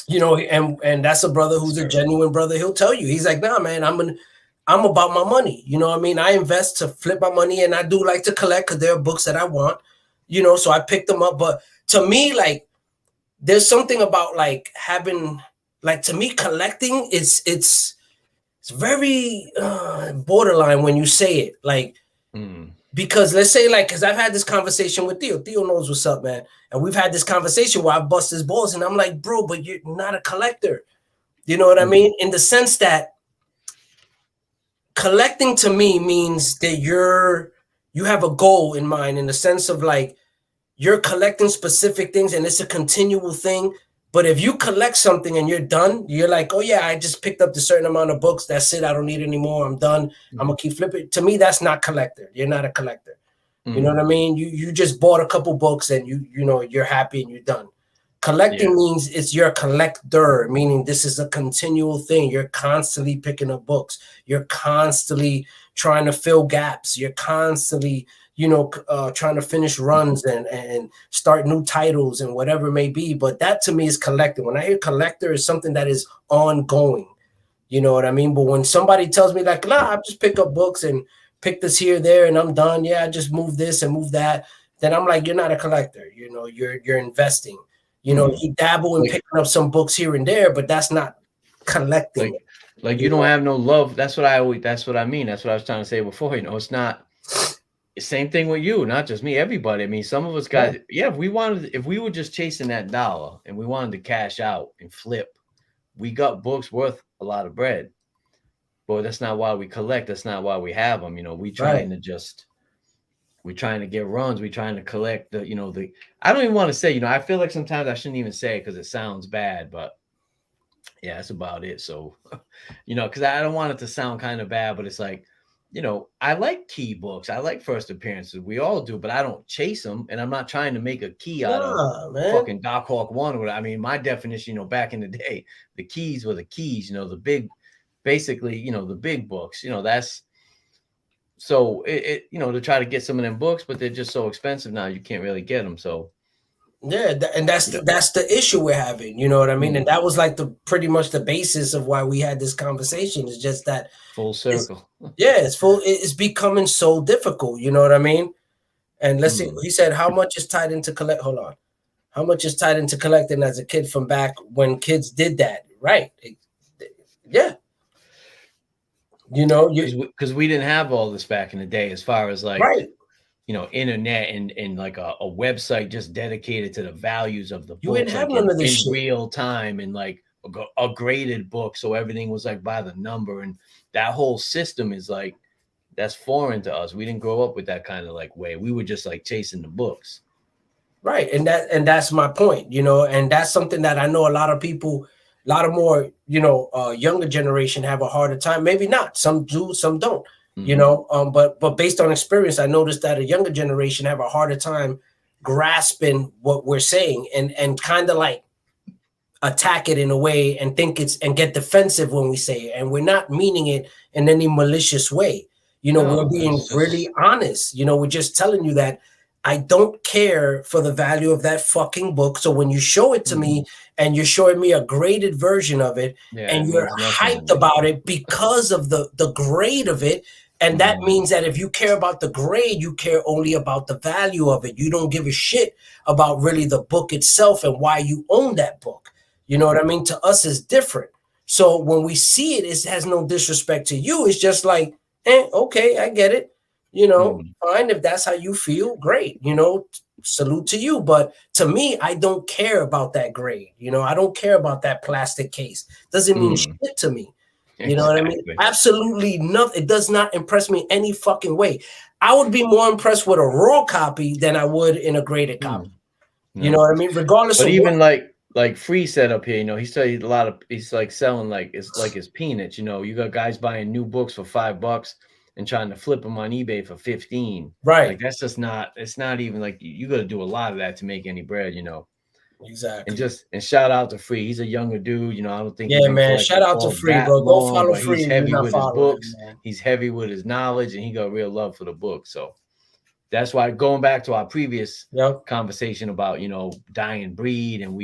You know, and that's a brother who's a genuine brother. He'll tell you, he's like, nah, man, I'm about my money. You know what I mean? I invest to flip my money, and I do like to collect because there are books that I want. You know, so I picked them up, but to me, like, there's something about like having, like, to me, collecting it's very borderline when you say it, like, because let's say, like, because I've had this conversation with Theo. Theo knows what's up, man, and we've had this conversation where I bust his balls, and I'm like, bro, but you're not a collector. You know what I mean? In the sense that collecting to me means that you have a goal in mind, in the sense of like, you're collecting specific things and it's a continual thing. But if you collect something and you're done, you're like, oh yeah, I just picked up the certain amount of books. That's it. I don't need any more. I'm done. I'm gonna keep flipping. To me, that's not collector. You're not a collector. You know what I mean? You just bought a couple books and you know, you're happy and you're done. Collecting means it's your collector, meaning this is a continual thing. You're constantly picking up books. You're constantly trying to fill gaps. You're constantly, you know, trying to finish runs and start new titles and whatever it may be. But that to me is collecting. When I hear collector, is something that is ongoing. You know what I mean? But when somebody tells me like, nah, I just pick up books and pick this here, there, and I'm done. Yeah, I just move this and move that. Then I'm like, you're not a collector. You know, you're investing. You know, you dabble in picking up some books here and there, but that's not collecting. Like you don't have no love. That's what I mean. That's what I was trying to say before. You know, it's not the same thing with you, not just me, everybody. I mean, some of us got, if we were just chasing that dollar and we wanted to cash out and flip, we got books worth a lot of bread. But that's not why we collect. That's not why we have them. You know, we're trying to get runs. We're trying to collect I don't even want to say, you know, I feel like sometimes I shouldn't even say it because it sounds bad, but yeah, that's about it. So, you know, because I don't want it to sound kind of bad, but it's like, you know, I like key books. I like first appearances. We all do, but I don't chase them. And I'm not trying to make a key out of fucking Doc Hawk 1. I mean, my definition, you know, back in the day, the keys were the keys, you know, the big, basically, you know, the big books, you know, that's, so it you know, to try to get some of them books, but they're just so expensive now, you can't really get them. So yeah, and that's the issue we're having. You know what I mean? And that was like pretty much the basis of why we had this conversation. Is just that full circle. It's becoming so difficult. You know what I mean? And let's see. He said, "How much is tied into collect?" Hold on. How much is tied into collecting as a kid from back when kids did that? Right? Yeah. You know, because we didn't have all this back in the day, as far as like, you know, internet and like a website just dedicated to the values of the book. You didn't have none of this in real time, and like a graded book, so everything was like by the number, and that whole system is like, that's foreign to us. We didn't grow up with that kind of like way. We were just like chasing the books, right? And that's my point, you know, and that's something that I know a lot of people. A lot of more, you know, younger generation have a harder time. Maybe not. Some do, some don't. You know. But based on experience, I noticed that a younger generation have a harder time grasping what we're saying and kind of like attack it in a way and think and get defensive when we say it. And we're not meaning it in any malicious way. You know, we're being really honest. You know, we're just telling you that I don't care for the value of that fucking book. So when you show it to me and you're showing me a graded version of it and you're hyped about it because of the grade of it, and that means that if you care about the grade, you care only about the value of it. You don't give a shit about really the book itself and why you own that book. You know what I mean? To us, it's different. So when we see it, it has no disrespect to you. It's just like, okay, I get it. You know, fine. If that's how you feel, great. You know, salute to you. But to me, I don't care about that grade. You know, I don't care about that plastic case. Doesn't mean shit to me. You know what I mean? Absolutely nothing. It does not impress me any fucking way. I would be more impressed with a raw copy than I would in a graded copy. You know what I mean? Regardless but of even like Free said up here, you know, he said a lot of, he's like selling like it's like his peanuts. You know, you got guys buying new books for $5 and trying to flip them on eBay for 15. Right. Like that's just not. It's not even like you got to do a lot of that to make any bread. You know. Exactly. And shout out to Free. He's a younger dude. You know, I don't think. Yeah, man. Shout out to Free, bro. Don't follow Free. He's heavy with his books. He's heavy with his knowledge, and he got real love for the book. So that's why, going back to our previous conversation about, you know, dying breed, and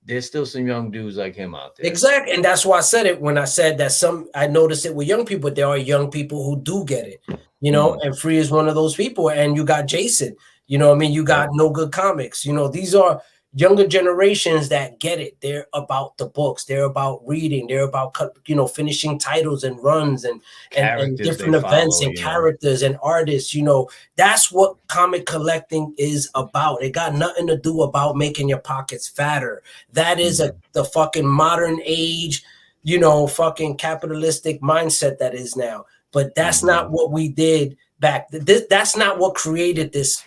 there's still some young dudes like him out there. Exactly. And that's why I said it when I said that I noticed it with young people. There are young people who do get it, you know, and Free is one of those people. And you got Jason, you know what I mean? You got KnowGoodComics. You know, these are younger generations that get it. They're about the books. They're about reading. They're about, you know, finishing titles and runs and different events and characters and artists. You know, that's what comic collecting is about. It got nothing to do about making your pockets fatter. That is the fucking modern age, you know, fucking capitalistic mindset that is now. But that's not what we did back. That's not what created this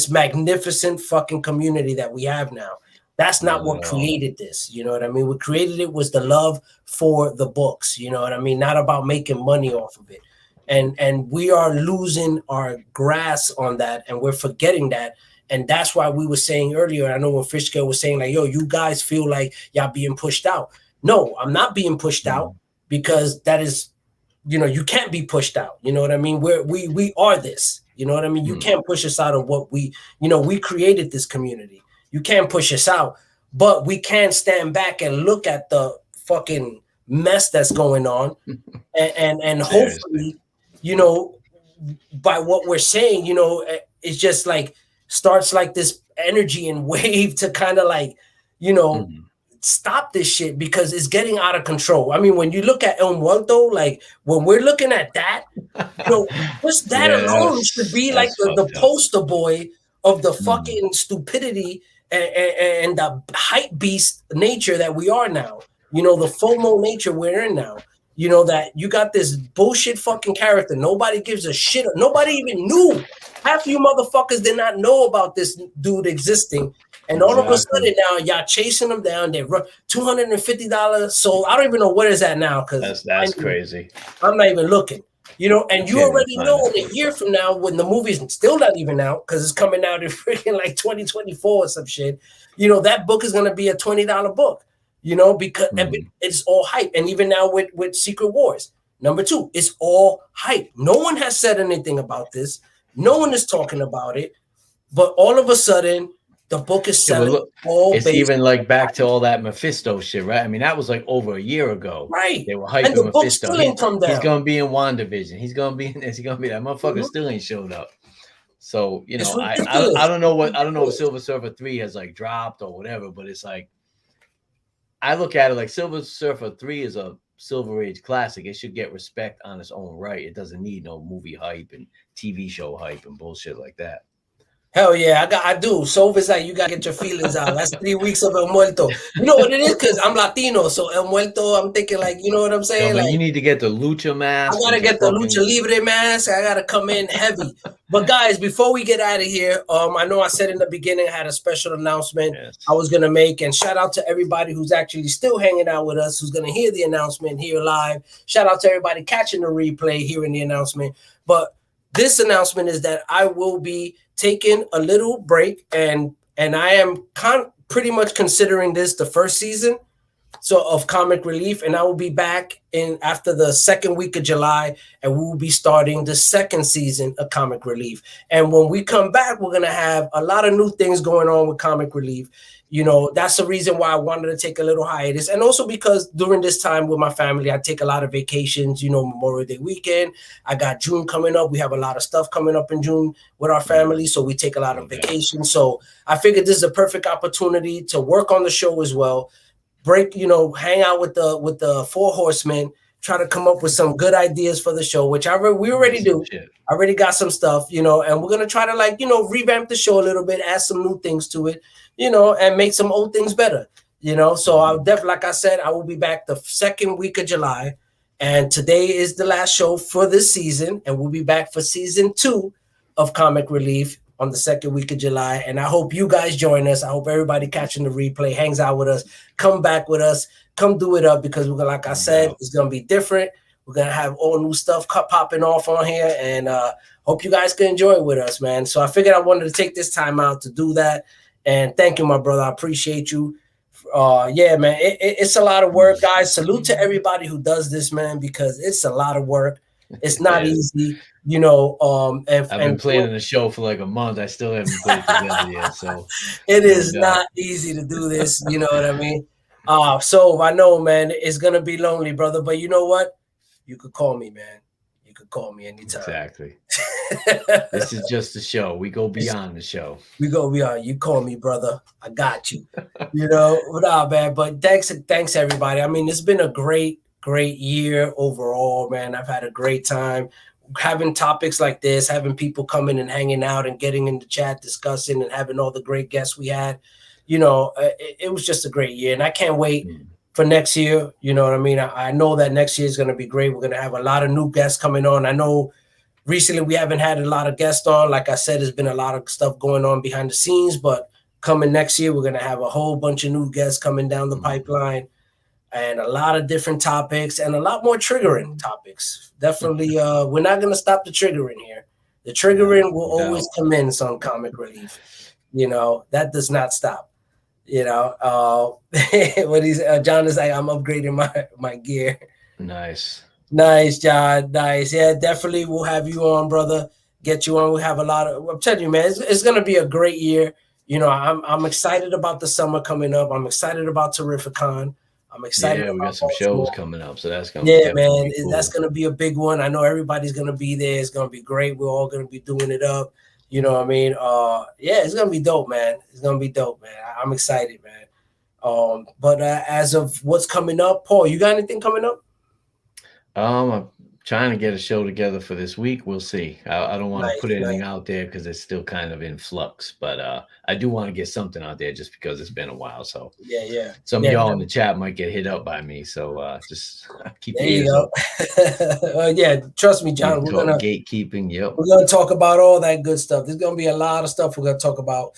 magnificent fucking community that we have now. That's not what created this. You know what I mean? What created it was the love for the books. You know what I mean? Not about making money off of it. And we are losing our grasp on that, and we're forgetting that. And that's why we were saying earlier, I know when Fishkill was saying like, yo, you guys feel like y'all being pushed out. No, I'm not being pushed out, because that is, you know, you can't be pushed out. You know what I mean? We are this. You know what I mean? You can't push us out of what we created this community. You can't push us out, but we can stand back and look at the fucking mess that's going on. And hopefully, you know, by what we're saying, you know, it's just like starts like this energy and wave to kind of like, you know, stop this shit, because it's getting out of control. I mean, when you look at El Muerto, like when we're looking at that, you know, just that alone should be like the poster boy of the fucking stupidity and the hype beast nature that we are now. You know, the FOMO nature we're in now. You know, that you got this bullshit fucking character. Nobody gives a shit. Nobody even knew. Half you motherfuckers did not know about this dude existing. And all of a sudden now y'all chasing them down. They run $250. So I don't even know what is that now, because that's crazy. I'm not even looking. You know, and you already know in a year from now, when the movie's still not even out, because it's coming out in freaking like 2024 or some shit. You know, that book is gonna be a $20 book. You know, because it's all hype. And even now with Secret Wars #2, it's all hype. No one has said anything about this. No one is talking about it. But all of a sudden, the book is selling. It's even like back to all that Mephisto shit, right? I mean, that was like over a year ago. Right. They were hyping and the Mephisto. Book still ain't come down. He's gonna be in WandaVision. He's gonna be in this. He's gonna be that motherfucker. Still ain't showed up. So you know, I don't know if Silver Surfer 3 has like dropped or whatever, but it's like, I look at it like Silver Surfer 3 is a Silver Age classic. It should get respect on its own right. It doesn't need no movie hype and TV show hype and bullshit like that. Hell yeah, I do. So it's like you gotta get your feelings out. That's 3 weeks of El Muerto. You know what it is? Because I'm Latino, so El Muerto, I'm thinking like, you know what I'm saying? No, like, you need to get the lucha mask. I gotta get the lucha libre mask. I gotta come in heavy. But guys, before we get out of here, I know I said in the beginning I had a special announcement I was gonna make, and shout out to everybody who's actually still hanging out with us, who's gonna hear the announcement here live. Shout out to everybody catching the replay, hearing the announcement. But this announcement is that I will be taking a little break, and I am pretty much considering this the first season of Comic Relief, and I will be back in after the second week of July, and we will be starting the second season of Comic Relief. And when we come back, we're gonna have a lot of new things going on with Comic Relief. You know, that's the reason why I wanted to take a little hiatus. And also because during this time with my family, I take a lot of vacations, you know, Memorial Day weekend. I got June coming up. We have a lot of stuff coming up in June with our family. So we take a lot of vacations. So I figured this is a perfect opportunity to work on the show as well. break, hang out with the four horsemen, try to come up with some good ideas for the show, which we already do. I already got some stuff, and we're gonna try to revamp the show a little bit, add some new things to it, and make some old things better, So I'll definitely, like I said, I will be back the second week of July, and today is the last show for this season, and we'll be back for season 2 of Comic Relief on the second week of July. And I hope you guys join us. I hope everybody catching the replay hangs out with us, come back with us, come do it up, because we're gonna, like I said, it's gonna be different. We're gonna have all new stuff popping off on here, and hope you guys can enjoy it with us, man. So I figured I wanted to take this time out to do that. And thank you, my brother. I appreciate you. Yeah, man, it's a lot of work, guys. Salute to everybody who does this, man, because it's a lot of work. It's not easy, and I've been planning the show for like a month. I still haven't put it together yet. So it is not easy to do this. You know what I mean? So I know, man, it's gonna be lonely, brother. But you know what? You could call me, man. You could call me anytime. Exactly. This is just a show. We go beyond the show. We go beyond. You call me, brother. I got you. Nah, man. But thanks everybody. I mean, it's been a great year overall, man. I've had a great time having topics like this, having people coming and hanging out and getting in the chat, discussing, and having all the great guests we had. It was just a great year, and I can't wait for next year. You know what I mean? I know that next year is going to be great. We're going to have a lot of new guests coming on. I know recently we haven't had a lot of guests on. Like I said, there's been a lot of stuff going on behind the scenes, but coming next year, we're going to have a whole bunch of new guests coming down the pipeline, and a lot of different topics and a lot more triggering topics. Definitely, we're not going to stop the triggering here. The triggering will always commence on Comic Relief. That does not stop. What John is like, I'm upgrading my gear. Nice, John. Nice. Yeah, definitely we'll have you on, brother. Get you on. We have a lot of. I'm telling you, man, it's going to be a great year. I'm excited about the summer coming up. I'm excited about Terrificon. I'm excited. Yeah, we got some shows coming up, so that's gonna. Yeah, man, cool. That's gonna be a big one. I know everybody's gonna be there. It's gonna be great. We're all gonna be doing it up. You know what I mean? Yeah, it's gonna be dope, man. It's gonna be dope, man. I'm excited, man. But as of what's coming up, Paul, you got anything coming up? I'm trying to get a show together for this week. We'll see. I don't want to put anything out there because it's still kind of in flux, but I do want to get something out there just because it's been a while. So yeah. Some of y'all in the chat might get hit up by me. So just keep there you go. Yeah, trust me, John. We're gonna gatekeeping. Yep. We're gonna talk about all that good stuff. There's gonna be a lot of stuff we're gonna talk about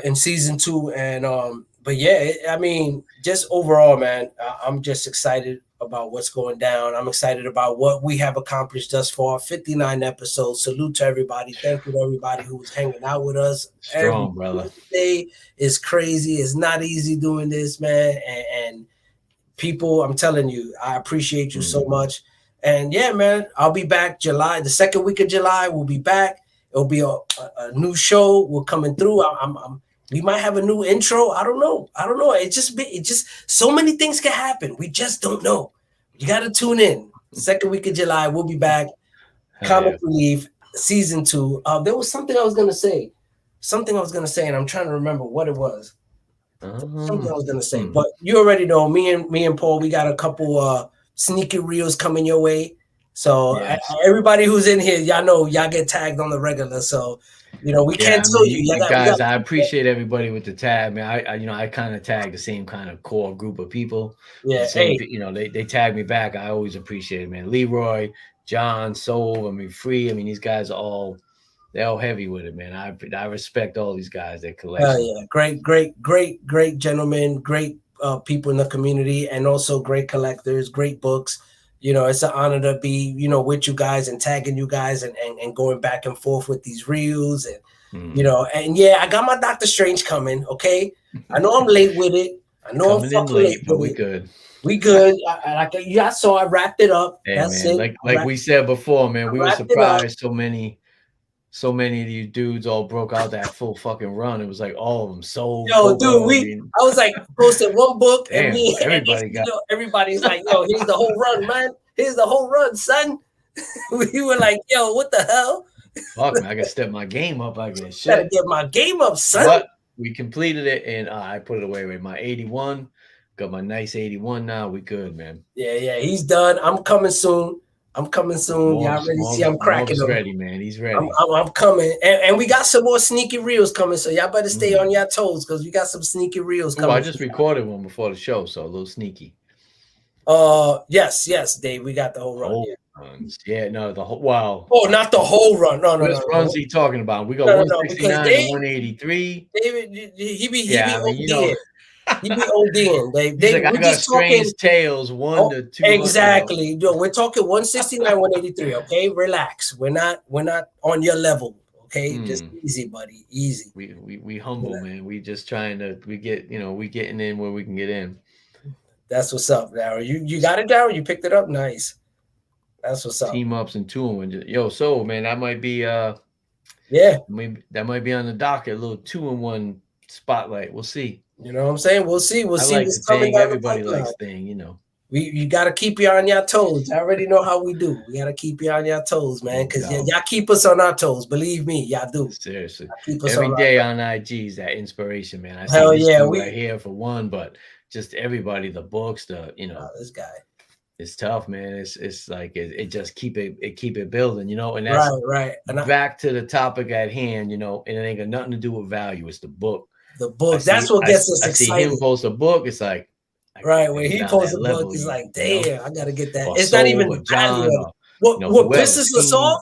in season 2. And but yeah, I mean, just overall, man, I'm just excited about what's going down. I'm excited about what we have accomplished thus far. 59 episodes. Salute to everybody. Thank you to everybody who was hanging out with us. Strong, brother. Today is crazy. It's not easy doing this, man. And people, I'm telling you, I appreciate you so much. And yeah, man, I'll be back July. The second week of July, we'll be back. It'll be a new show. We're coming through. We might have a new intro. I don't know. It just so many things can happen. We just don't know. You got to tune in. Second week of July, we'll be back. Comic Relief season 2. There was something I was gonna say. And I'm trying to remember what it was. Something I was gonna say, but you already know. Me and Paul, we got a couple sneaky reels coming your way. So everybody who's in here, y'all know y'all get tagged on the regular. So. We can't tell you. Guys, I appreciate everybody with the tag, man. I kind of tag the same kind of core group of people. Yeah, they tag me back. I always appreciate it, man. Leroy, John, Soul, Free. These guys they're all heavy with it, man. I respect all these guys that collect. Yeah, great gentlemen, great people in the community, and also great collectors, great books. It's an honor to be, with you guys and tagging you guys and going back and forth with these reels and, and yeah, I got my Doctor Strange coming. Okay. I know I'm late with it. I know I'm fucking late, but we good. We good. I wrapped it up. Hey, that's man, it. Like we said before, man, we were surprised so many of you dudes all broke out that full fucking run. It was like all of them sold. Yo, dude, I was like posted one book, damn, and everybody's like, yo, here's the whole run, man. Here's the whole run, son. We were like, yo, what the hell? Fuck, man, I gotta step my game up. I guess gotta get my game up, son. But we completed it, and I put it away with my 81. Got my nice 81 now. We good, man. Yeah, he's done. I'm coming soon. Y'all already see I'm cracking them. Ready, man. He's ready. I'm coming. And we got some more sneaky reels coming, so y'all better stay on your toes because we got some sneaky reels coming. I just recorded one before the show, so a little sneaky. Yes, Dave. We got the whole run. Runs. Yeah, no, the whole wow. Oh, not the whole run. No. Runs he talking about? We got 169 and 183. David, he be ODing. You know, he be ODing. Dave, like, I got strange tales 1 to 2. Exactly. Yo, we're talking 169, 183. Okay, relax. We're not on your level. Okay, just easy, buddy. Easy. We humble, man. We just trying to. We getting in where we can get in. That's what's up, Darryl. You got it, Darryl. You picked it up. Nice. That's what's up. Team ups and 2-in-1. Yo, so man, that might be maybe that might be on the docket. A little 2-in-1 spotlight. We'll see. You know what I'm saying? We'll see. We'll see. Like what's the coming thing. down Everybody the likes thing, you know. You got to keep you on your toes. I already know how we do. We got to keep you on your toes, man, because y'all keep us on our toes. Believe me, y'all do. Seriously. Every day on IG is that inspiration, man. I see this right here for one, but just everybody, the books, this guy. It's tough, man. It's like it just keep it building, you know. And that's right. And back to the topic at hand, you know, and it ain't got nothing to do with value. It's the book. The book. That's what gets us excited. I see him post a book. It's like when he posts a book, it's like, damn, I gotta get that. It's not even value. What pisses us off?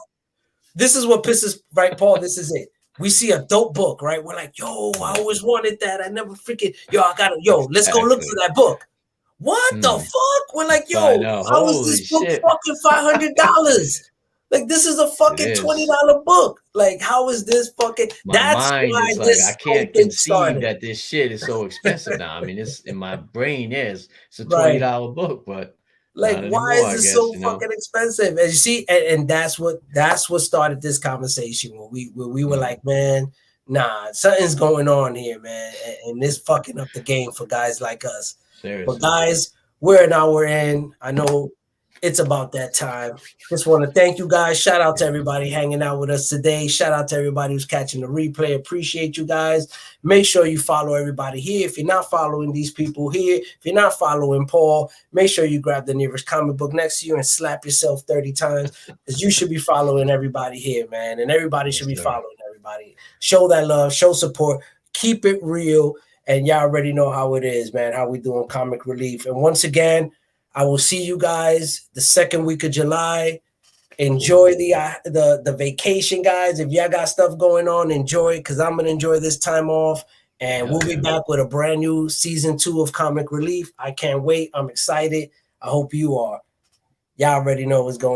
This is what pisses Paul. This is it. We see a dope book, right? We're like, yo, I always wanted that. I never freaking let's go look for that book. What the fuck? We're like, yo, how is this book fucking $500? Like, this is a fucking $20 book. Like, how is this fucking? That's mind why is this like, I can't conceive that this shit is so expensive now. I mean, it's in my brain it's a $20 book, but like, why is it so fucking expensive? And you see, and that's what started this conversation where we were like, man, nah, something's going on here, man, and this fucking up the game for guys like us. Seriously. But guys, we're in. I know it's about that time. Just want to thank you guys. Shout out to everybody hanging out with us today. Shout out to everybody who's catching the replay. Appreciate you guys. Make sure you follow everybody here. If you're not following these people here, if you're not following Paul, make sure you grab the nearest comic book next to you and slap yourself 30 times, because you should be following everybody here, man. And everybody should be following everybody. Show that love, show support, keep it real. And y'all already know how it is, man, how we doing Comic Relief. And once again, I will see you guys the second week of July. Enjoy the vacation, guys. If y'all got stuff going on, enjoy it, because I'm going to enjoy this time off. And we'll be back with a brand new season 2 of Comic Relief. I can't wait. I'm excited. I hope you are. Y'all already know what's going on.